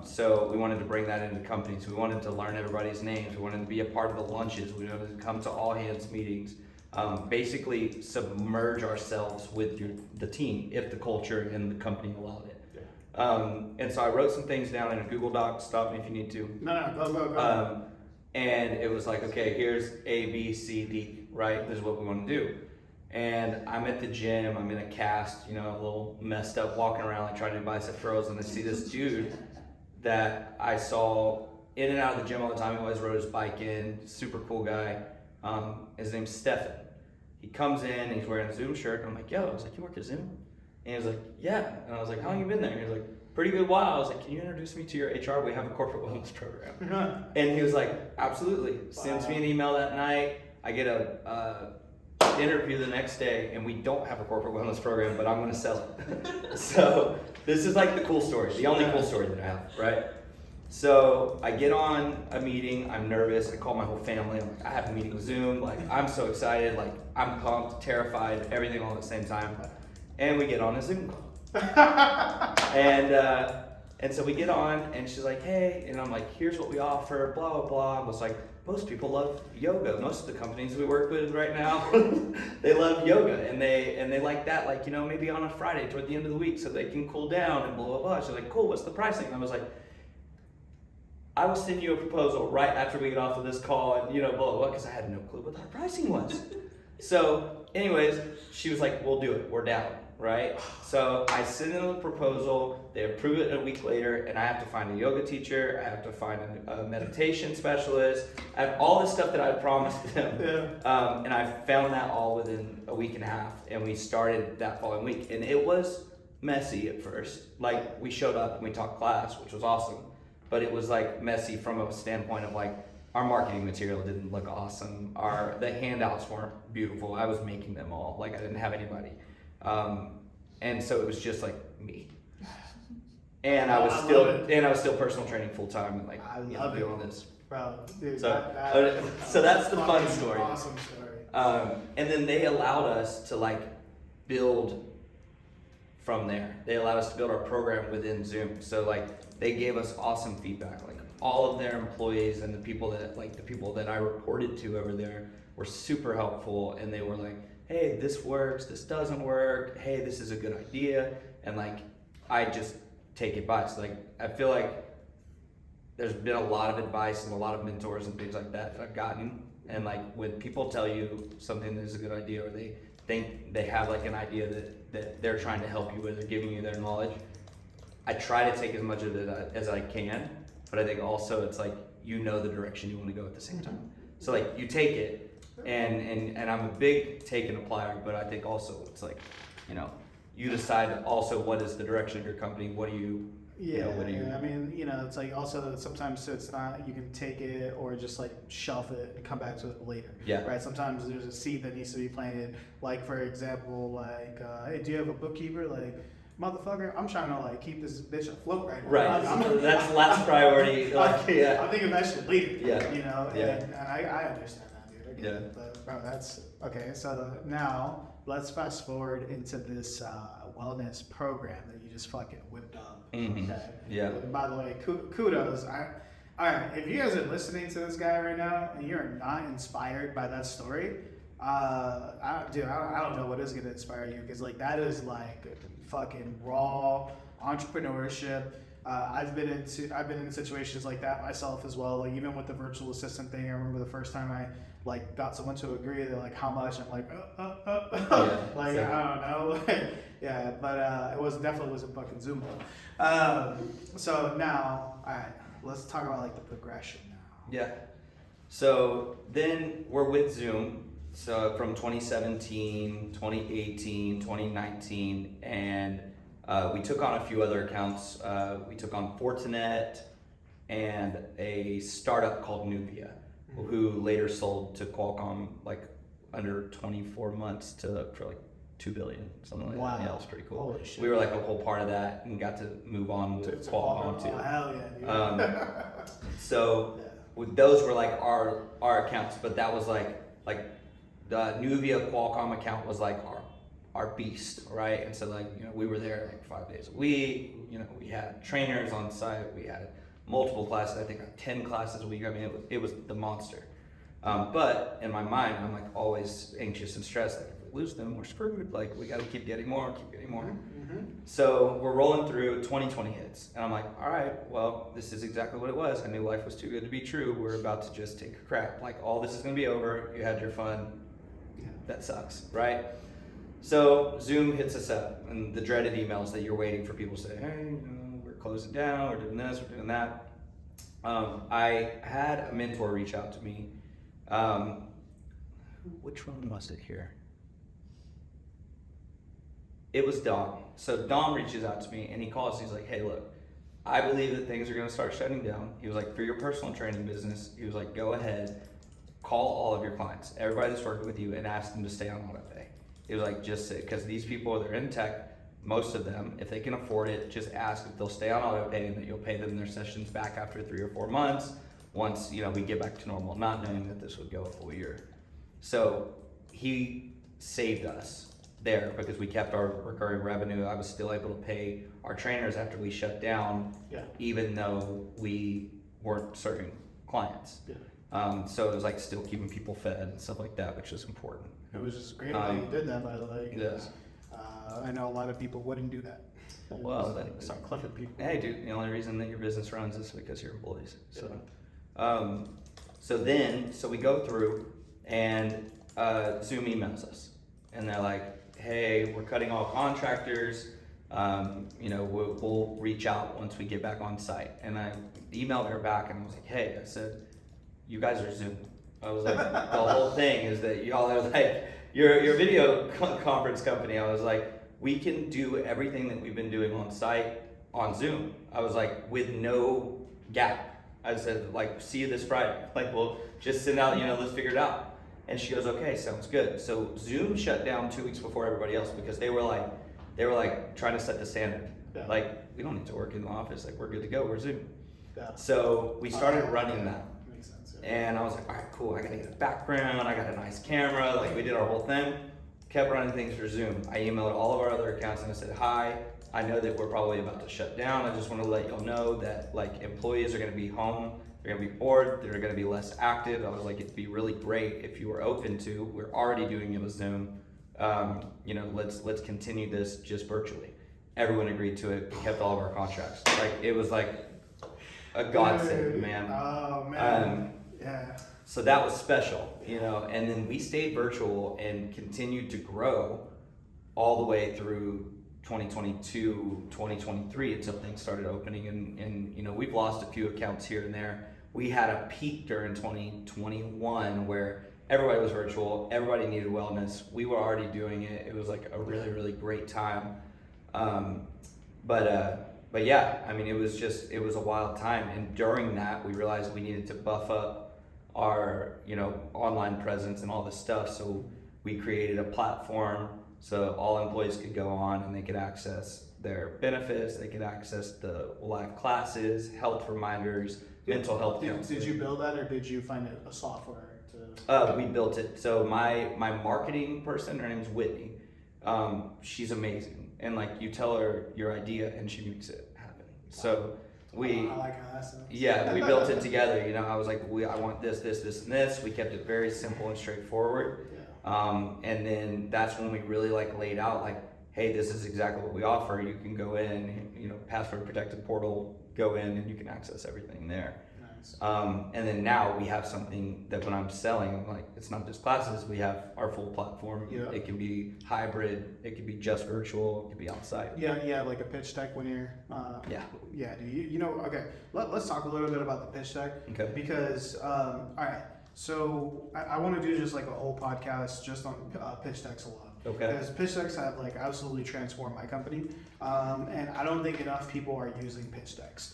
So we wanted to bring that into companies. We wanted to learn everybody's names. We wanted to be a part of the lunches. We wanted to come to all hands meetings. Basically submerge ourselves with the team if the culture and the company allowed it. And so I wrote some things down in a Google Doc. Stop me if you need to. No, go. And it was like, okay, here's A, B, C, D, right? This is what we want to do. And I'm at the gym, I'm in a cast, you know, a little messed up, walking around like trying to do bicep curls, and I see this dude that I saw in and out of the gym all the time. He always rode his bike in, super cool guy. His name's Stefan. He comes in and he's wearing a Zoom shirt. I'm like, yo, I was like, you work at Zoom? And he was like, yeah. And I was like, how long you been there? And he was like, pretty good while. I was like, can you introduce me to your HR? We have a corporate wellness program. And he was like, absolutely. Sends me an email that night. I get a interview the next day, and we don't have a corporate wellness program, but I'm going to sell it. So this is like the cool story, the only cool story that I have, right? So I get on a meeting, I'm nervous, I call my whole family, I'm like, I have a meeting with Zoom, like I'm so excited, like I'm pumped, terrified, everything all at the same time. And we get on a Zoom call. And so we get on, and she's like, hey, and I'm like, here's what we offer, blah, blah, blah. I was like, most people love yoga. Most of the companies we work with right now, they love yoga, and they like that, like, you know, maybe on a Friday toward the end of the week so they can cool down and blah, blah, blah. She's like, cool, what's the pricing? And I was like, I will send you a proposal right after we get off of this call, and, you know, blah, blah, blah, because I had no clue what our pricing was. So anyways, she was like, we'll do it, we're down. right? So I send in a proposal, they approve it a week later, and I have to find a yoga teacher, I have to find a meditation specialist, I have all this stuff that I promised them. Yeah. And I found that all within a week and a half, and we started that following week. And it was messy at first. Like, we showed up and we taught class, which was awesome, but it was like messy from a standpoint of like, our marketing material didn't look awesome. The handouts weren't beautiful. I was making them all. Like, I didn't have anybody. And so it was just like me. And I was still personal training full time and like doing this. Bro, dude, So that's the fun story. Awesome story. And then they allowed us to like build from there. They allowed us to build our program within Zoom. So like they gave us awesome feedback. Like all of their employees and the people that I reported to over there were super helpful, and they were like, hey, this works, this doesn't work, hey, this is a good idea. And like I just take advice. Like I feel like there's been a lot of advice and a lot of mentors and things like that I've gotten. And like when people tell you something that is a good idea, or they think they have like an idea that they're trying to help you with, or giving you their knowledge, I try to take as much of it as I can. But I think also it's like, you know the direction you want to go at the same time. So like you take it, and I'm a big take and applier, but I think also it's like, you decide also what is the direction of your company, what do you, I mean, it's like also sometimes it's not, you can take it or just like shelf it and come back to it later. Yeah. Right. Sometimes there's a seed that needs to be planted. Like for example, like, hey, do you have a bookkeeper? Like, motherfucker, I'm trying to like keep this bitch afloat right now. Right. That's last priority. Like, yeah. I'm thinking that shit later. Yeah. And I understand that, dude. Yeah. But bro, that's okay. So now let's fast forward into this wellness program that you just fucking whipped up. Mm-hmm. Okay. Yeah. And by the way, kudos. All right, if you guys are listening to this guy right now and you're not inspired by that story, I don't know what is gonna inspire you, because like that is like fucking raw entrepreneurship. I've been in situations like that myself as well. Like even with the virtual assistant thing, I remember the first time I like got someone to agree. They're like, "How much?" I'm like, Yeah, like exactly. I don't know. Yeah, but it definitely wasn't fucking Zoom. So now, all right, let's talk about like the progression now. Yeah. So then we're with Zoom. So from 2017, 2018, 2019, and we took on a few other accounts. We took on Fortinet and a startup called Nuvia, who later sold to Qualcomm like under 24 months for like $2 billion, something like that. Yeah, it was pretty cool. Holy shit. We were like a whole part of that and got to move on with Qualcomm too. Oh, hell yeah, dude. So with those were like our accounts, but that was like the Nuvia Qualcomm account was like our beast, right? And so like, we were there like 5 days a week. We had trainers on site. We had multiple classes. I think like 10 classes a week. I mean, it was the monster. But in my mind, I'm like always anxious and stressed. Like, if we lose them, we're screwed. Like, we got to keep getting more. Mm-hmm. So we're rolling through. 2020 hits, and I'm like, all right, well, this is exactly what it was. I knew life was too good to be true. We're about to just take a crap. Like, all this is gonna be over. You had your fun. That sucks, right? So Zoom hits us up, and the dreaded emails that you're waiting for people to say, hey, we're closing down, we're doing this, we're doing that. I had a mentor reach out to me. Which one was it here? It was Don. So Don reaches out to me, and he calls, he's like, hey, look, I believe that things are gonna start shutting down. He was like, for your personal training business, he was like, go ahead, call all of your clients, everybody that's working with you, and ask them to stay on auto pay. It was like, just because these people, they're in tech, most of them, if they can afford it, just ask if they'll stay on auto pay and that you'll pay them their sessions back after 3 or 4 months once we get back to normal, not knowing that this would go a full year. So he saved us there because we kept our recurring revenue. I was still able to pay our trainers after we shut down, even though we weren't serving clients. So it was like still keeping people fed and stuff like that, which is important. It was just great that you did that, by the way. Because, I know a lot of people wouldn't do that. Well, start clipping people. Hey, dude, the only reason that your business runs is because you're employees. So, so we go through, and Zoom emails us, and they're like, hey, we're cutting all contractors. We'll reach out once we get back on site. And I emailed her back and I was like, hey, I said, you guys are Zoom. I was like, the whole thing is that y'all are like, you're a video conference company. I was like, we can do everything that we've been doing on site on Zoom. I was like, with no gap. I said, like, see you this Friday. Like, we'll just send out, let's figure it out. And she goes, okay, sounds good. So Zoom shut down 2 weeks before everybody else because they were like trying to set the standard. Yeah. Like, we don't need to work in the office. Like, we're good to go. We're Zoom. Yeah. So we started running that. Makes sense. Yeah. And I was like, all right, cool. I got to get a background. I got a nice camera. Like, we did our whole thing. Kept running things for Zoom. I emailed all of our other accounts and I said, hi, I know that we're probably about to shut down. I just want to let y'all know that like employees are going to be home. They're going to be bored. They're going to be less active. I was like, it'd be really great if you were open to, we're already doing it with Zoom. Let's continue this just virtually. Everyone agreed to it. We kept all of our contracts. Like, it was like a godsend, man. Oh, man. Yeah. So that was special, and then we stayed virtual and continued to grow all the way through 2022, 2023 until things started opening. And we've lost a few accounts here and there. We had a peak during 2021 where everybody was virtual, everybody needed wellness. We were already doing it. It was like a really, really great time. But yeah, I mean, it was a wild time. And during that, we realized we needed to buff up our online presence and all this stuff. So we created a platform so all employees could go on and they could access their benefits, they could access the live classes, health reminders, mental health counseling. Did you build that or did you find a software to? We built it. So my marketing person, her name's Whitney. She's amazing, and like you tell her your idea and she makes it happen. So I like how that sounds. Yeah, we built it together. I was like, I want this, and this. We kept it very simple and straightforward. Yeah. And then that's when we really like laid out like, hey, this is exactly what we offer. You can go in, password protected portal, go in and you can access everything there. Nice. And then now we have something that when I'm selling, like it's not just classes, we have our full platform. Yeah. It can be hybrid, it can be just virtual, it can be outside. Yeah, like a pitch deck when you're. Yeah. Do you okay? Let's talk a little bit about the pitch deck. Okay. Because all right, so I want to do just like a whole podcast just on pitch decks alone. Okay. Because pitch decks have like absolutely transformed my company, and I don't think enough people are using pitch decks.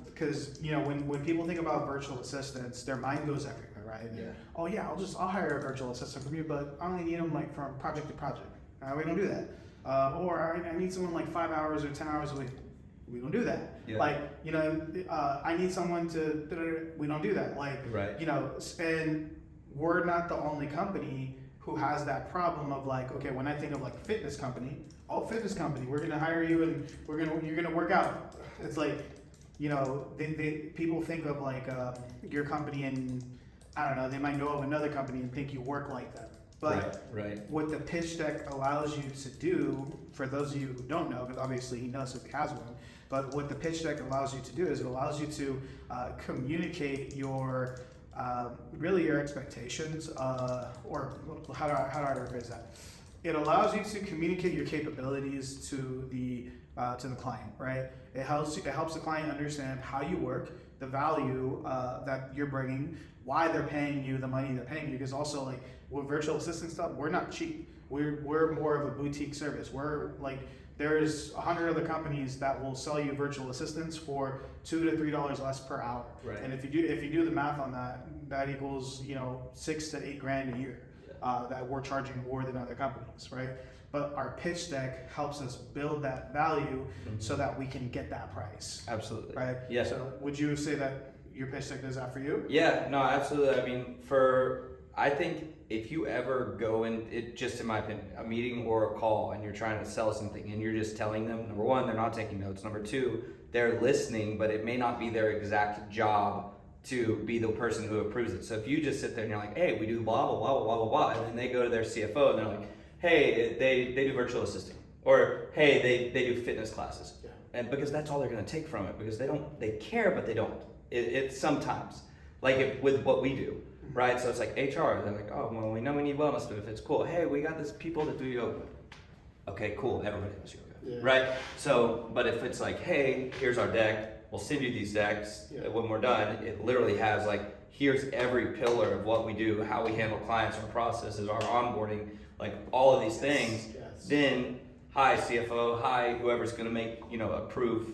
Because when people think about virtual assistants, their mind goes everywhere, right? Yeah. Oh yeah, I'll hire a virtual assistant from you, but I only need them like from project to project. We don't do that. Or I need someone like 5 hours or 10 hours a week. We don't do that. Yeah. Like I need someone to. We don't do that. Like right. And we're not the only company who has that problem of like, okay, when I think of like fitness company, we're gonna hire you and you're gonna work out. It's like, people think of like your company and I don't know, they might know of another company and think you work like that. But right. What the pitch deck allows you to do, for those of you who don't know, because obviously he knows if he has one, but what the pitch deck allows you to do is it allows you to communicate your really your expectations, or how do I rephrase that? It allows you to communicate your capabilities to the client, right? It helps the client understand how you work, the value that you're bringing, why they're paying you the money they're paying you. Because also like with virtual assistant stuff, we're not cheap. We're more of a boutique service. We're like, there's 100 other companies that will sell you virtual assistants for $2 to $3 less per hour. Right. And if you do the math on that equals $6 to $8 grand a year that we're charging more than other companies, right? But our pitch deck helps us build that value so that we can get that price. Absolutely. Right. Yeah. So would you say that your pitch deck does that for you? Yeah. No. Absolutely. I mean, I think if you ever go just in my opinion, a meeting or a call and you're trying to sell something and you're just telling them, number one, they're not taking notes. Number two, they're listening, but it may not be their exact job to be the person who approves it. So if you just sit there and you're like, hey, we do blah, blah, blah, blah, blah, blah, and then they go to their CFO and they're like, hey, they do virtual assisting, or hey, they do fitness classes. Yeah. And because that's all they're gonna take from it, because they care, but they don't. It's sometimes, like with what we do. Right, so it's like HR. They're like, oh, well, we know we need wellness benefits. Cool. Hey, we got this people that do yoga. okay, cool, everybody does yoga, Yeah. right? So, but if it's like, hey, here's our deck, we'll send you these decks. Yeah. When we're done, it literally has like, here's every pillar of what we do, how we handle clients, our processes, our onboarding, like all of these things. Yes. Then, hi CFO, hi whoever's gonna make, approve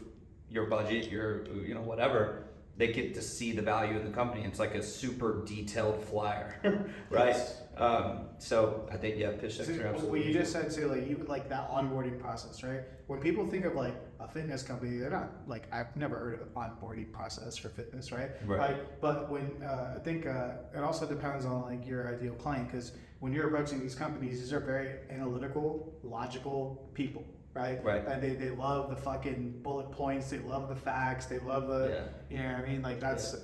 your budget, your, whatever, they get to see the value in the company. It's like a super detailed flyer, right? Yes. So I think, pitch decks are absolutely. What you just said too, like that onboarding process, right? When people think of like a fitness company, they're not like, I've never heard of an onboarding process for fitness, right? Right. But when I think it also depends on like your ideal client, because when you're approaching these companies, these are very analytical, logical people. Right? Right. And they love the fucking bullet points, they love the facts, they love the, you know what I mean? Like that's,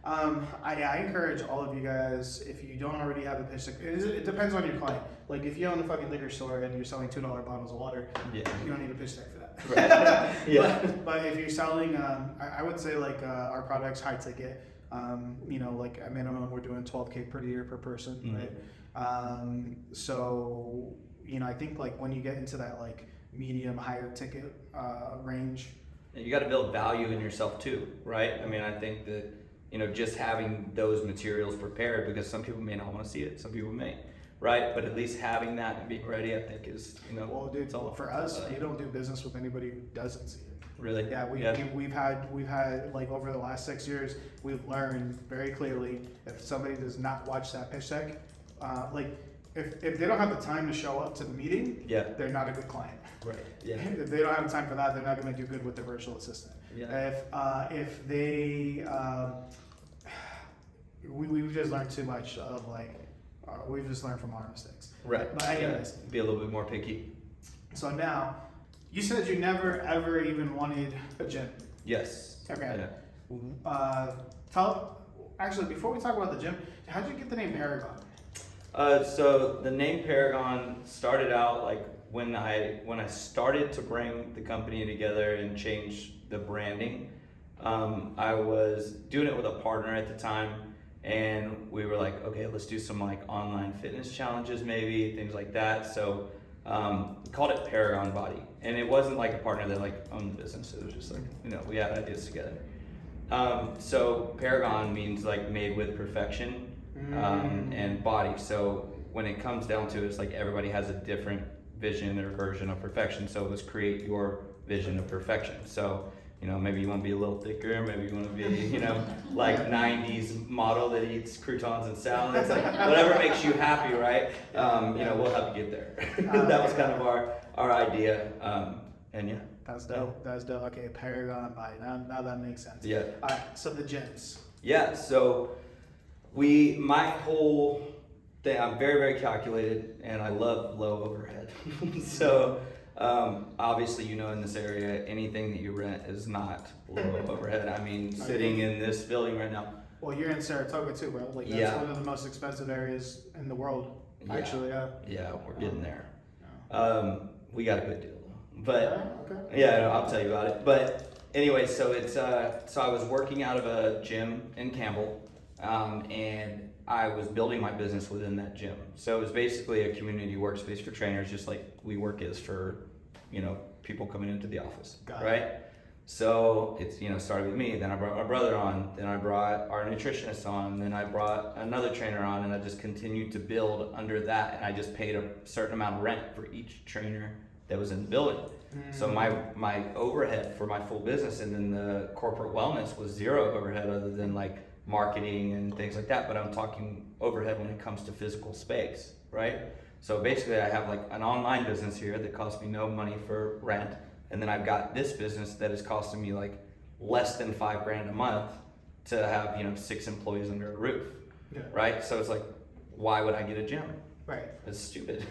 I encourage all of you guys, if you don't already have a pitch deck, it depends on your client. Like if you own a fucking liquor store and you're selling $2 bottles of water, you don't need a pitch deck for that. Right. But if you're selling, I would say like our product's high ticket. Like at minimum we're doing $12K per year per person, right? So, I think like when you get into that like medium higher ticket range, you got to build value in yourself too, right? I mean, I think that just having those materials prepared, because some people may not want to see it, some people may, right? But at least having that and being ready, I think is well, dude, for us, you don't do business with anybody who doesn't see it. Really? Yeah, we've had like over the last 6 years, we've learned very clearly if somebody does not watch that pitch deck, if they don't have the time to show up to the meeting, they're not a good client. Right. Yeah. If they don't have time for that, they're not going to do good with their virtual assistant. Yeah. If they, we've just learned too much of we've just learned from our mistakes. Right. But anyways, be a little bit more picky. So now, you said you never ever even wanted a gym. Yes. Okay. Yeah. Actually, before we talk about the gym, how'd you get the name Paragon? So the name Paragon started out like when I started to bring the company together and change the branding. I was doing it with a partner at the time, and we were like, okay, let's do some like online fitness challenges, maybe things like that. So we called it Paragon Body, and it wasn't like a partner that like owned the business. It was just like we had ideas together. So Paragon means like made with perfection. And body. So when it comes down to it, it's like everybody has a different vision or version of perfection. So let's create your vision of perfection. So, maybe you want to be a little thicker, maybe you want to be, like 90s model that eats croutons and salads, like whatever makes you happy, right? We'll help you get there. That was kind of our idea. And yeah. That's dope. That's dope. Okay, Paragon Body. Now that makes sense. Yeah. All right, so the gyms. Yeah, so my whole thing, I'm very, very calculated, and I love low overhead. So obviously, in this area, anything that you rent is not low overhead. I mean, sitting in this building right now. Well, you're in Saratoga too, bro. Like that's one of the most expensive areas in the world. Actually, Yeah, we're getting there. We got a good deal though. But okay. I'll tell you about it. But anyway, so it's so I was working out of a gym in Campbell. And I was building my business within that gym. So it was basically a community workspace for trainers, just like WeWork is for, people coming into the office, right? So it's, started with me, then I brought my brother on, then I brought our nutritionist on, then I brought another trainer on, and I just continued to build under that, and I just paid a certain amount of rent for each trainer that was in the building. So my overhead for my full business and then the corporate wellness was zero overhead other than like marketing and things like that, but I'm talking overhead when it comes to physical space, right? So basically I have like an online business here that costs me no money for rent, and then I've got this business that is costing me like less than $5,000 a month to have 6 employees under a roof, right? So it's like, why would I get a gym? Right. It's stupid.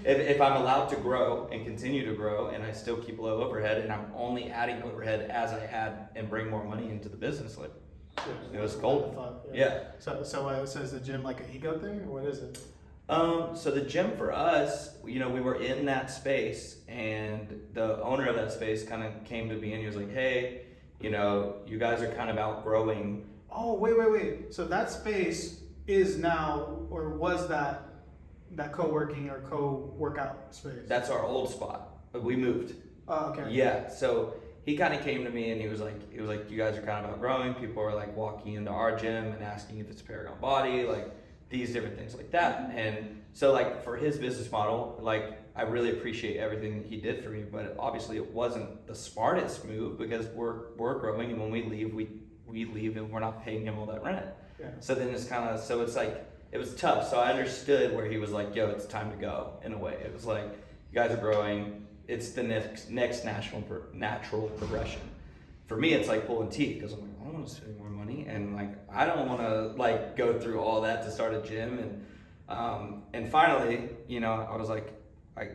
if I'm allowed to grow and continue to grow and I still keep low overhead and I'm only adding overhead as I add and bring more money into the business, like it was gold. So is the gym like an ego thing, or what is it? So the gym for us, we were in that space, and the owner of that space kind of came to me and he was like, hey, you guys are kind of outgrowing. Oh, wait. So that space is now, or was that that co-working or co-workout space? That's our old spot. We moved. Oh, okay. Yeah. So he kind of came to me and he was like, you guys are kind of outgrowing. People are like walking into our gym and asking if it's Paragon Body, like these different things like that. And so like for his business model, like I really appreciate everything that he did for me, but obviously it wasn't the smartest move because we're growing, and when we leave, we leave and we're not paying him all that rent. Yeah. So then it's kind of, so it's like, it was tough. So I understood where he was like, yo, it's time to go in a way. It was like, you guys are growing. It's the next natural progression. For me, it's like pulling teeth because I'm like, I don't want to spend more money, and like I don't want to like go through all that to start a gym. And finally, you know, I was like,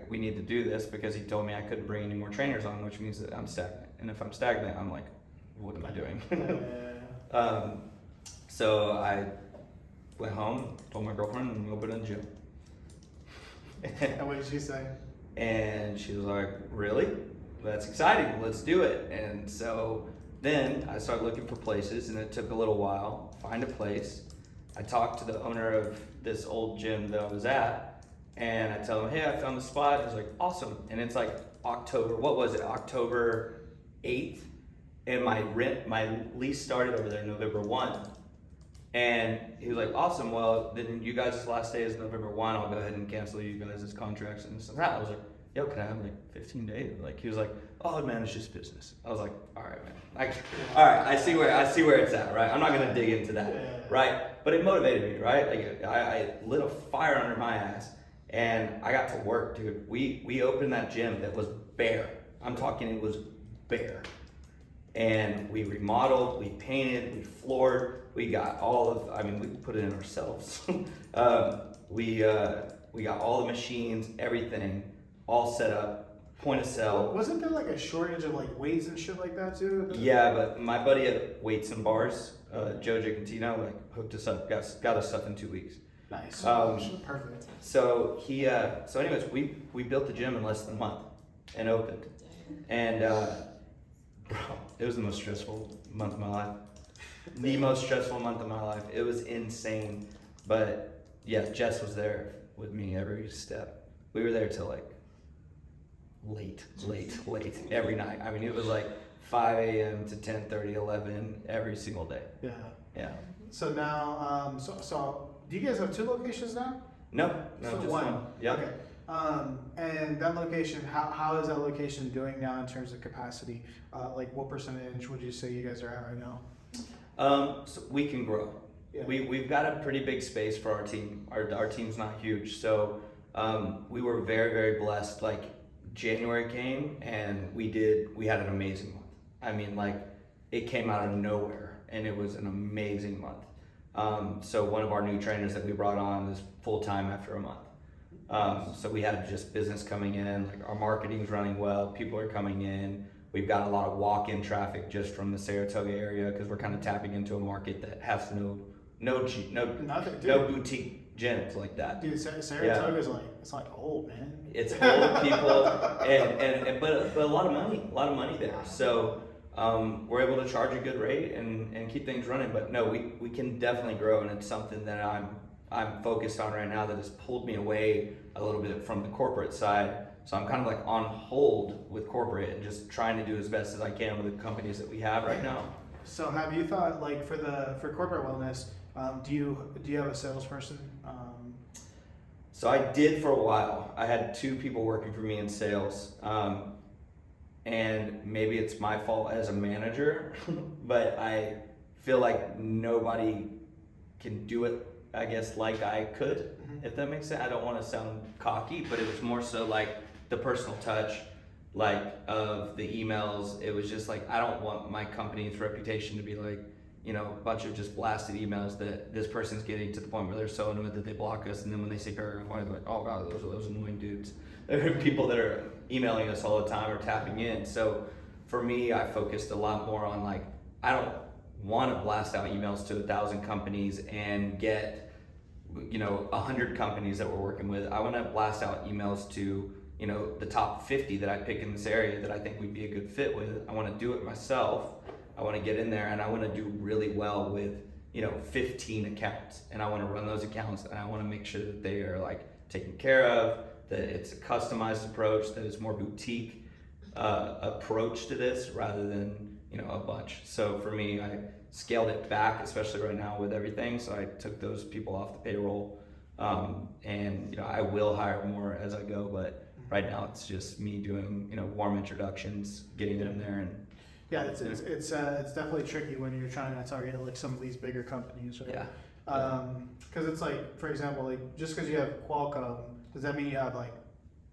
we need to do this because he told me I couldn't bring any more trainers on, which means that I'm stagnant. And if I'm stagnant, I'm like, what am I doing? So I went home, told my girlfriend, and we opened a gym. And what did she say? And she was like, really? That's exciting. Let's do it. And so then I started looking for places, and it took a little while. Find a place. I talked to the owner of this old gym that I was at, and I tell him, hey, I found the spot. He's like, awesome. And it's like October 8th. And my lease started over there November 1. And he was like, awesome, well, then you guys' last day is November 1, I'll go ahead and cancel you guys' contracts and stuff. I was like, yo, can I have like 15 days? Like, he was like, oh man, it's just business. I was like, all right, man. Like, all right, I see where it's at, right? I'm not gonna dig into that, right? But it motivated me, right? Like, I lit a fire under my ass, and I got to work, dude. We opened that gym that was bare. I'm talking, it was bare. And we remodeled, we painted, we floored, we got we put it in ourselves. We got all the machines, everything, all set up, point of sale. Wasn't there like a shortage of like weights and shit like that too? Yeah, but my buddy at Weights and Bars, Joe Gigantino, like hooked us up, got us stuff in 2 weeks. Nice. Perfect. So anyways, we built the gym in less than a month and opened. And bro, it was the most stressful month of my life. The most stressful month of my life. It was insane. But yeah, Jess was there with me every step. We were there till like late every night. I mean, it was like 5 a.m. to 10:30, 11 every single day. Yeah. Yeah. So now, so do you guys have 2 locations now? No, So just one. one. Yeah. Okay. And that location, how is that location doing now in terms of capacity? Like what percentage would you say you guys are at right now? So we can grow. Yeah. We've got a pretty big space for our team. Our team's not huge, so we were very, very blessed. Like January came and we had an amazing month. I mean, like it came out of nowhere and it was an amazing month. So one of our new trainers that we brought on is full time after a month. So we had just business coming in, like our marketing's running well, people are coming in. We've got a lot of walk-in traffic just from the Saratoga area because we're kind of tapping into a market that has no boutique gyms like that. Dude, Saratoga's it's like old, man. It's old people but a lot of money there. So we're able to charge a good rate and keep things running. But no, we can definitely grow, and it's something that I'm focused on right now that has pulled me away a little bit from the corporate side. So I'm kind of like on hold with corporate and just trying to do as best as I can with the companies that we have right now. So have you thought, like for corporate wellness, do you have a salesperson? So I did for a while. I had 2 people working for me in sales. And maybe it's my fault as a manager, but I feel like nobody can do it, I guess, like I could, if that makes sense. I don't want to sound cocky, but it was more so like the personal touch, like of the emails. It was just like, I don't want my company's reputation to be like, you know, a bunch of just blasted emails that this person's getting to the point where they're so annoyed that they block us, and then when they see Paragon Body, they're like, oh god, those are those annoying dudes. There are people that are emailing us all the time or tapping in. So for me, I focused a lot more on like, I don't want to blast out emails to 1,000 companies and get, you know, 100 companies that we're working with. I want to blast out emails to, you know, the top 50 that I pick in this area that I think we'd be a good fit with. I want to do it myself. I want to get in there and I want to do really well with, you know, 15 accounts, and I want to run those accounts, and I want to make sure that they are like taken care of, that it's a customized approach, that it's more boutique approach to this rather than, you know, a bunch. So for me, I scaled it back, especially right now with everything. So I took those people off the payroll, and you know, I will hire more as I go, but right now it's just me doing, you know, warm introductions, getting them there, and yeah, it's definitely tricky when you're trying to target like some of these bigger companies, right? yeah. Because it's like, for example, like just because you have Qualcomm, does that mean you have like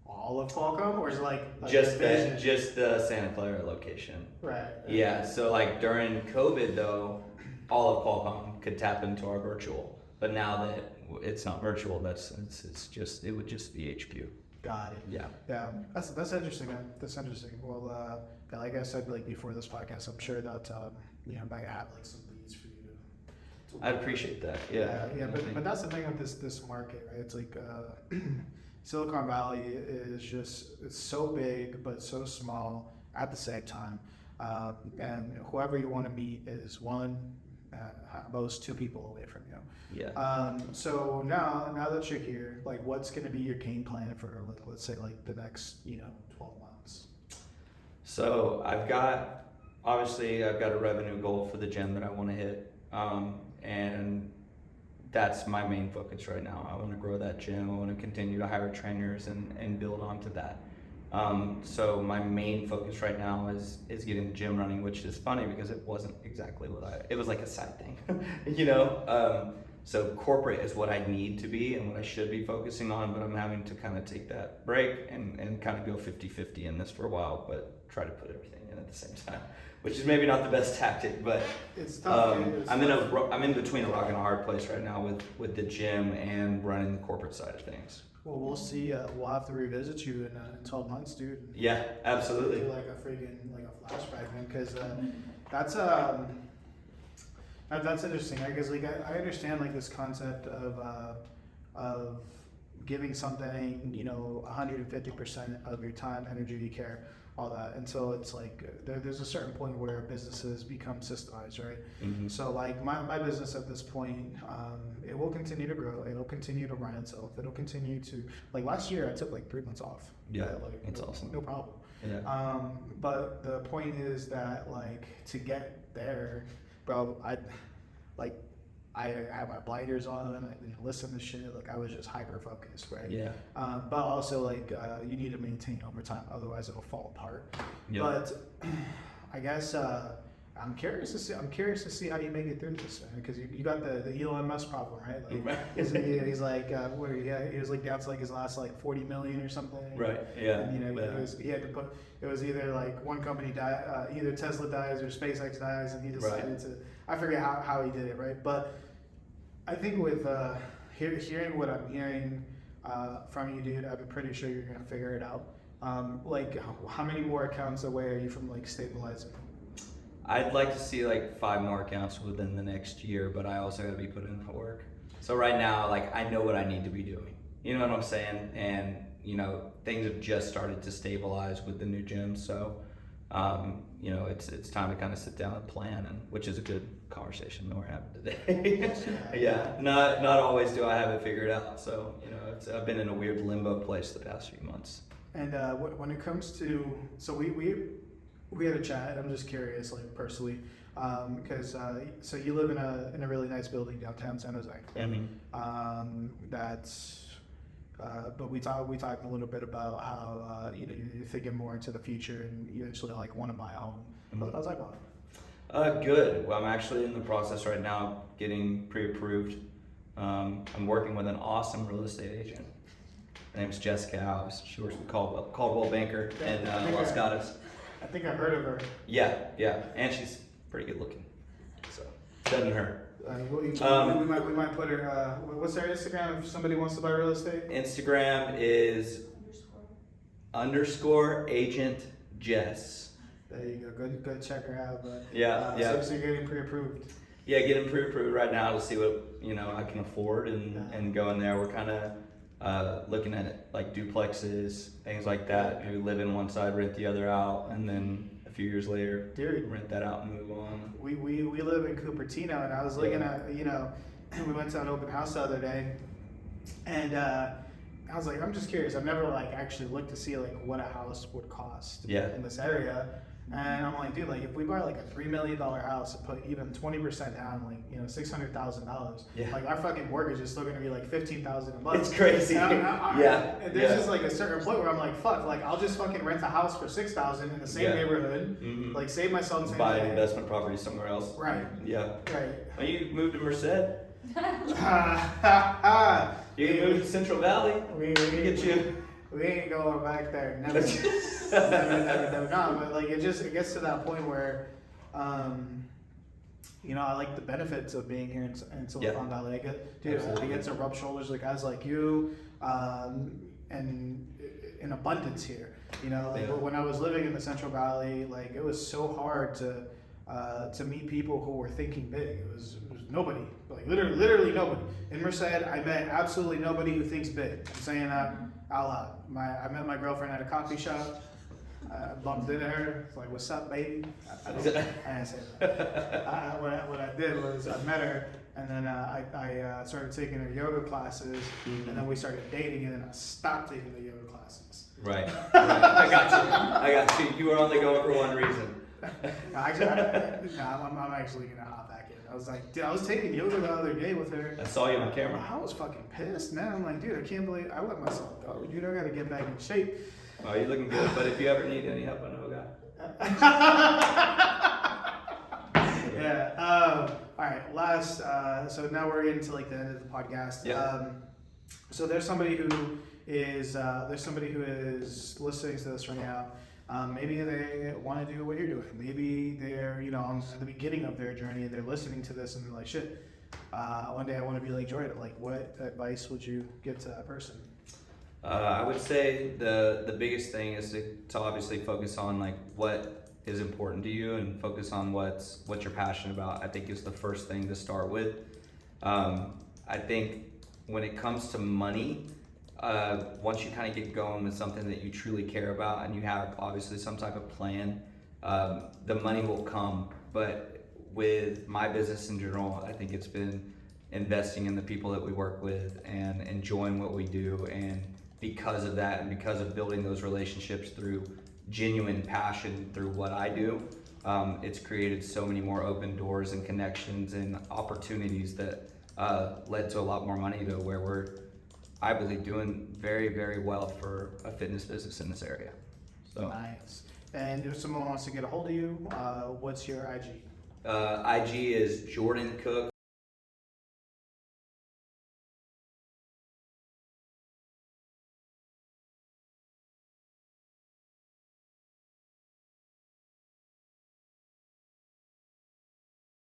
all of Qualcomm, or is it like Just division? just the Santa Clara location. Right. Yeah, so like during COVID though, all of Qualcomm could tap into our virtual, but now that it's not virtual, it would just be HQ. Got it. Yeah. Yeah, that's interesting, man. That's interesting. Well, yeah, like I said, like before this podcast, I'm sure that you know, I might have like some leads for you to I'd appreciate that. Yeah. yeah. But that's the thing with this market, right? It's like Silicon Valley is just, it's so big but so small at the same time, and whoever you want to meet is one, most two people away from you. Yeah. So now that you're here, like, what's going to be your game plan for, let's say, like the next, you know, 12 months? So I've got a revenue goal for the gym that I want to hit, and that's my main focus right now. I want to grow that gym. I want to continue to hire trainers and build onto that. So my main focus right now is getting the gym running, which is funny because it wasn't exactly it was like a side thing, you know? So corporate is what I need to be and what I should be focusing on, but I'm having to kind of take that break and kind of go 50-50 in this for a while, but try to put everything in at the same time, which is maybe not the best tactic, but it's tough. I'm in between a rock and a hard place right now with the gym and running the corporate side of things. Well, we'll see. We'll have to revisit you in 12 months, dude. Yeah, absolutely. Do like a freaking like a flashback, man, because that's interesting. I guess like I understand like this concept of giving something, you know, 150% of your time, energy, care, all that. And so it's like there's a certain point where businesses become systemized, right? Mm-hmm. So like my business at this point, it will continue to grow. It'll continue to run itself. It'll continue to, like last year I took like 3 months off. Yeah, like, it's awesome. No problem. Yeah. But the point is that like to get there, bro, I had my blinders on, I didn't listen to shit, like I was just hyper focused, right? Yeah. But also like you need to maintain over time, otherwise it'll fall apart. Yeah. But I guess I'm curious to see how you make it through this, because you got the Elon Musk problem, right? Like he's like he was like down to like his last like 40 million or something. Right. Yeah. And, you know, Yeah. he had to put, it was either like one company die, either Tesla dies or SpaceX dies, and he decided to, I forget how he did it, right? But I think with hearing what I'm hearing from you, dude, I'm pretty sure you're gonna figure it out. Like, how many more accounts away are you from like stabilizing? I'd like to see like 5 more accounts within the next year, but I also gotta be putting in the work. So right now, like I know what I need to be doing. You know what I'm saying? And you know, things have just started to stabilize with the new gym. So, you know, it's time to kind of sit down and plan, and which is a good conversation that we're having today. Yeah, not always do I have it figured out. So, you know, I've been in a weird limbo place the past few months. And when it comes to, so we had a chat. I'm just curious, like personally, because so you live in a really nice building downtown San Jose. Mm-hmm. But we talked a little bit about how you know, you're thinking more into the future and you actually like want to buy a home. Mm-hmm. How's that going? Good. Well, I'm actually in the process right now getting pre-approved. I'm working with an awesome real estate agent. Her name's Jessica Alves. She works with Caldwell Banker in Los Gatos. I think I've heard of her. Yeah, and she's pretty good looking. So, better than her. We might put her. What's her Instagram if somebody wants to buy real estate? Instagram is _agent Jess. There you go. Go check her out. But Yeah. So you're getting pre-approved. Yeah, getting pre-approved right now to see what I can afford and go in there. We're kind of looking at like duplexes, things like that. Maybe live in one side, rent the other out, and then a few years later, rent that out and move on. We live in Cupertino, and I was looking at, we went to an open house the other day, and I was like, I'm just curious. I've never like actually looked to see like what a house would cost in this area. And I'm like, dude, like if we buy like a $3 million house and put even 20% down, like, you know, $600,000, like our fucking mortgage is still gonna be like $15,000 a month. It's crazy. And there's just like a certain point where I'm like, fuck, like I'll just fucking rent a house for $6,000 in the same neighborhood, like save myself some buy an investment property somewhere else. Right. Yeah. Right. Well, you moved to Merced. You can move to Central Valley. We get you. We ain't going back there. Never. never. No, but like it gets to that point where, you know, I like the benefits of being here in Silicon Valley. I get to rub shoulders with guys like you, and in abundance here. You know, like when I was living in the Central Valley, like it was so hard to meet people who were thinking big. It was nobody, like literally nobody. In Merced, I met absolutely nobody who thinks big. I'm saying that out loud. I met my girlfriend at a coffee shop. I bumped into her. It's like, "What's up, baby?" I didn't say that. What I did was I met her, and then I started taking her yoga classes, and then we started dating, and then I stopped taking the yoga classes. Right. I got you. You were only going for one reason. I'm actually gonna hop back in. I was like, dude, I was taking yoga the other day with her. I saw you on camera. I was fucking pissed, man. I'm like, dude, I can't believe I let myself go. Dude, I gotta get back in shape. Oh, you're looking good, but if you ever need any help, I know a guy. Yeah. All right. Last. So now we're getting to like the end of the podcast. Yeah. So there's somebody who is listening to this right now. Maybe they want to do what you're doing. Maybe they're, you know, on the beginning of their journey and they're listening to this and they're like, shit, one day I want to be like Jordan. Like, what advice would you give to that person? I would say the biggest thing is to obviously focus on like what is important to you and focus on what you're passionate about. I think is the first thing to start with. I think when it comes to money, once you kind of get going with something that you truly care about and you have obviously some type of plan, the money will come. But with my business in general, I think it's been investing in the people that we work with and enjoying what we do. And because of that and because of building those relationships through genuine passion through what I do, it's created so many more open doors and connections and opportunities that led to a lot more money to where we're, I believe, doing very, very well for a fitness business in this area. So nice. And if someone wants to get a hold of you, what's your IG? IG is Jordan Cook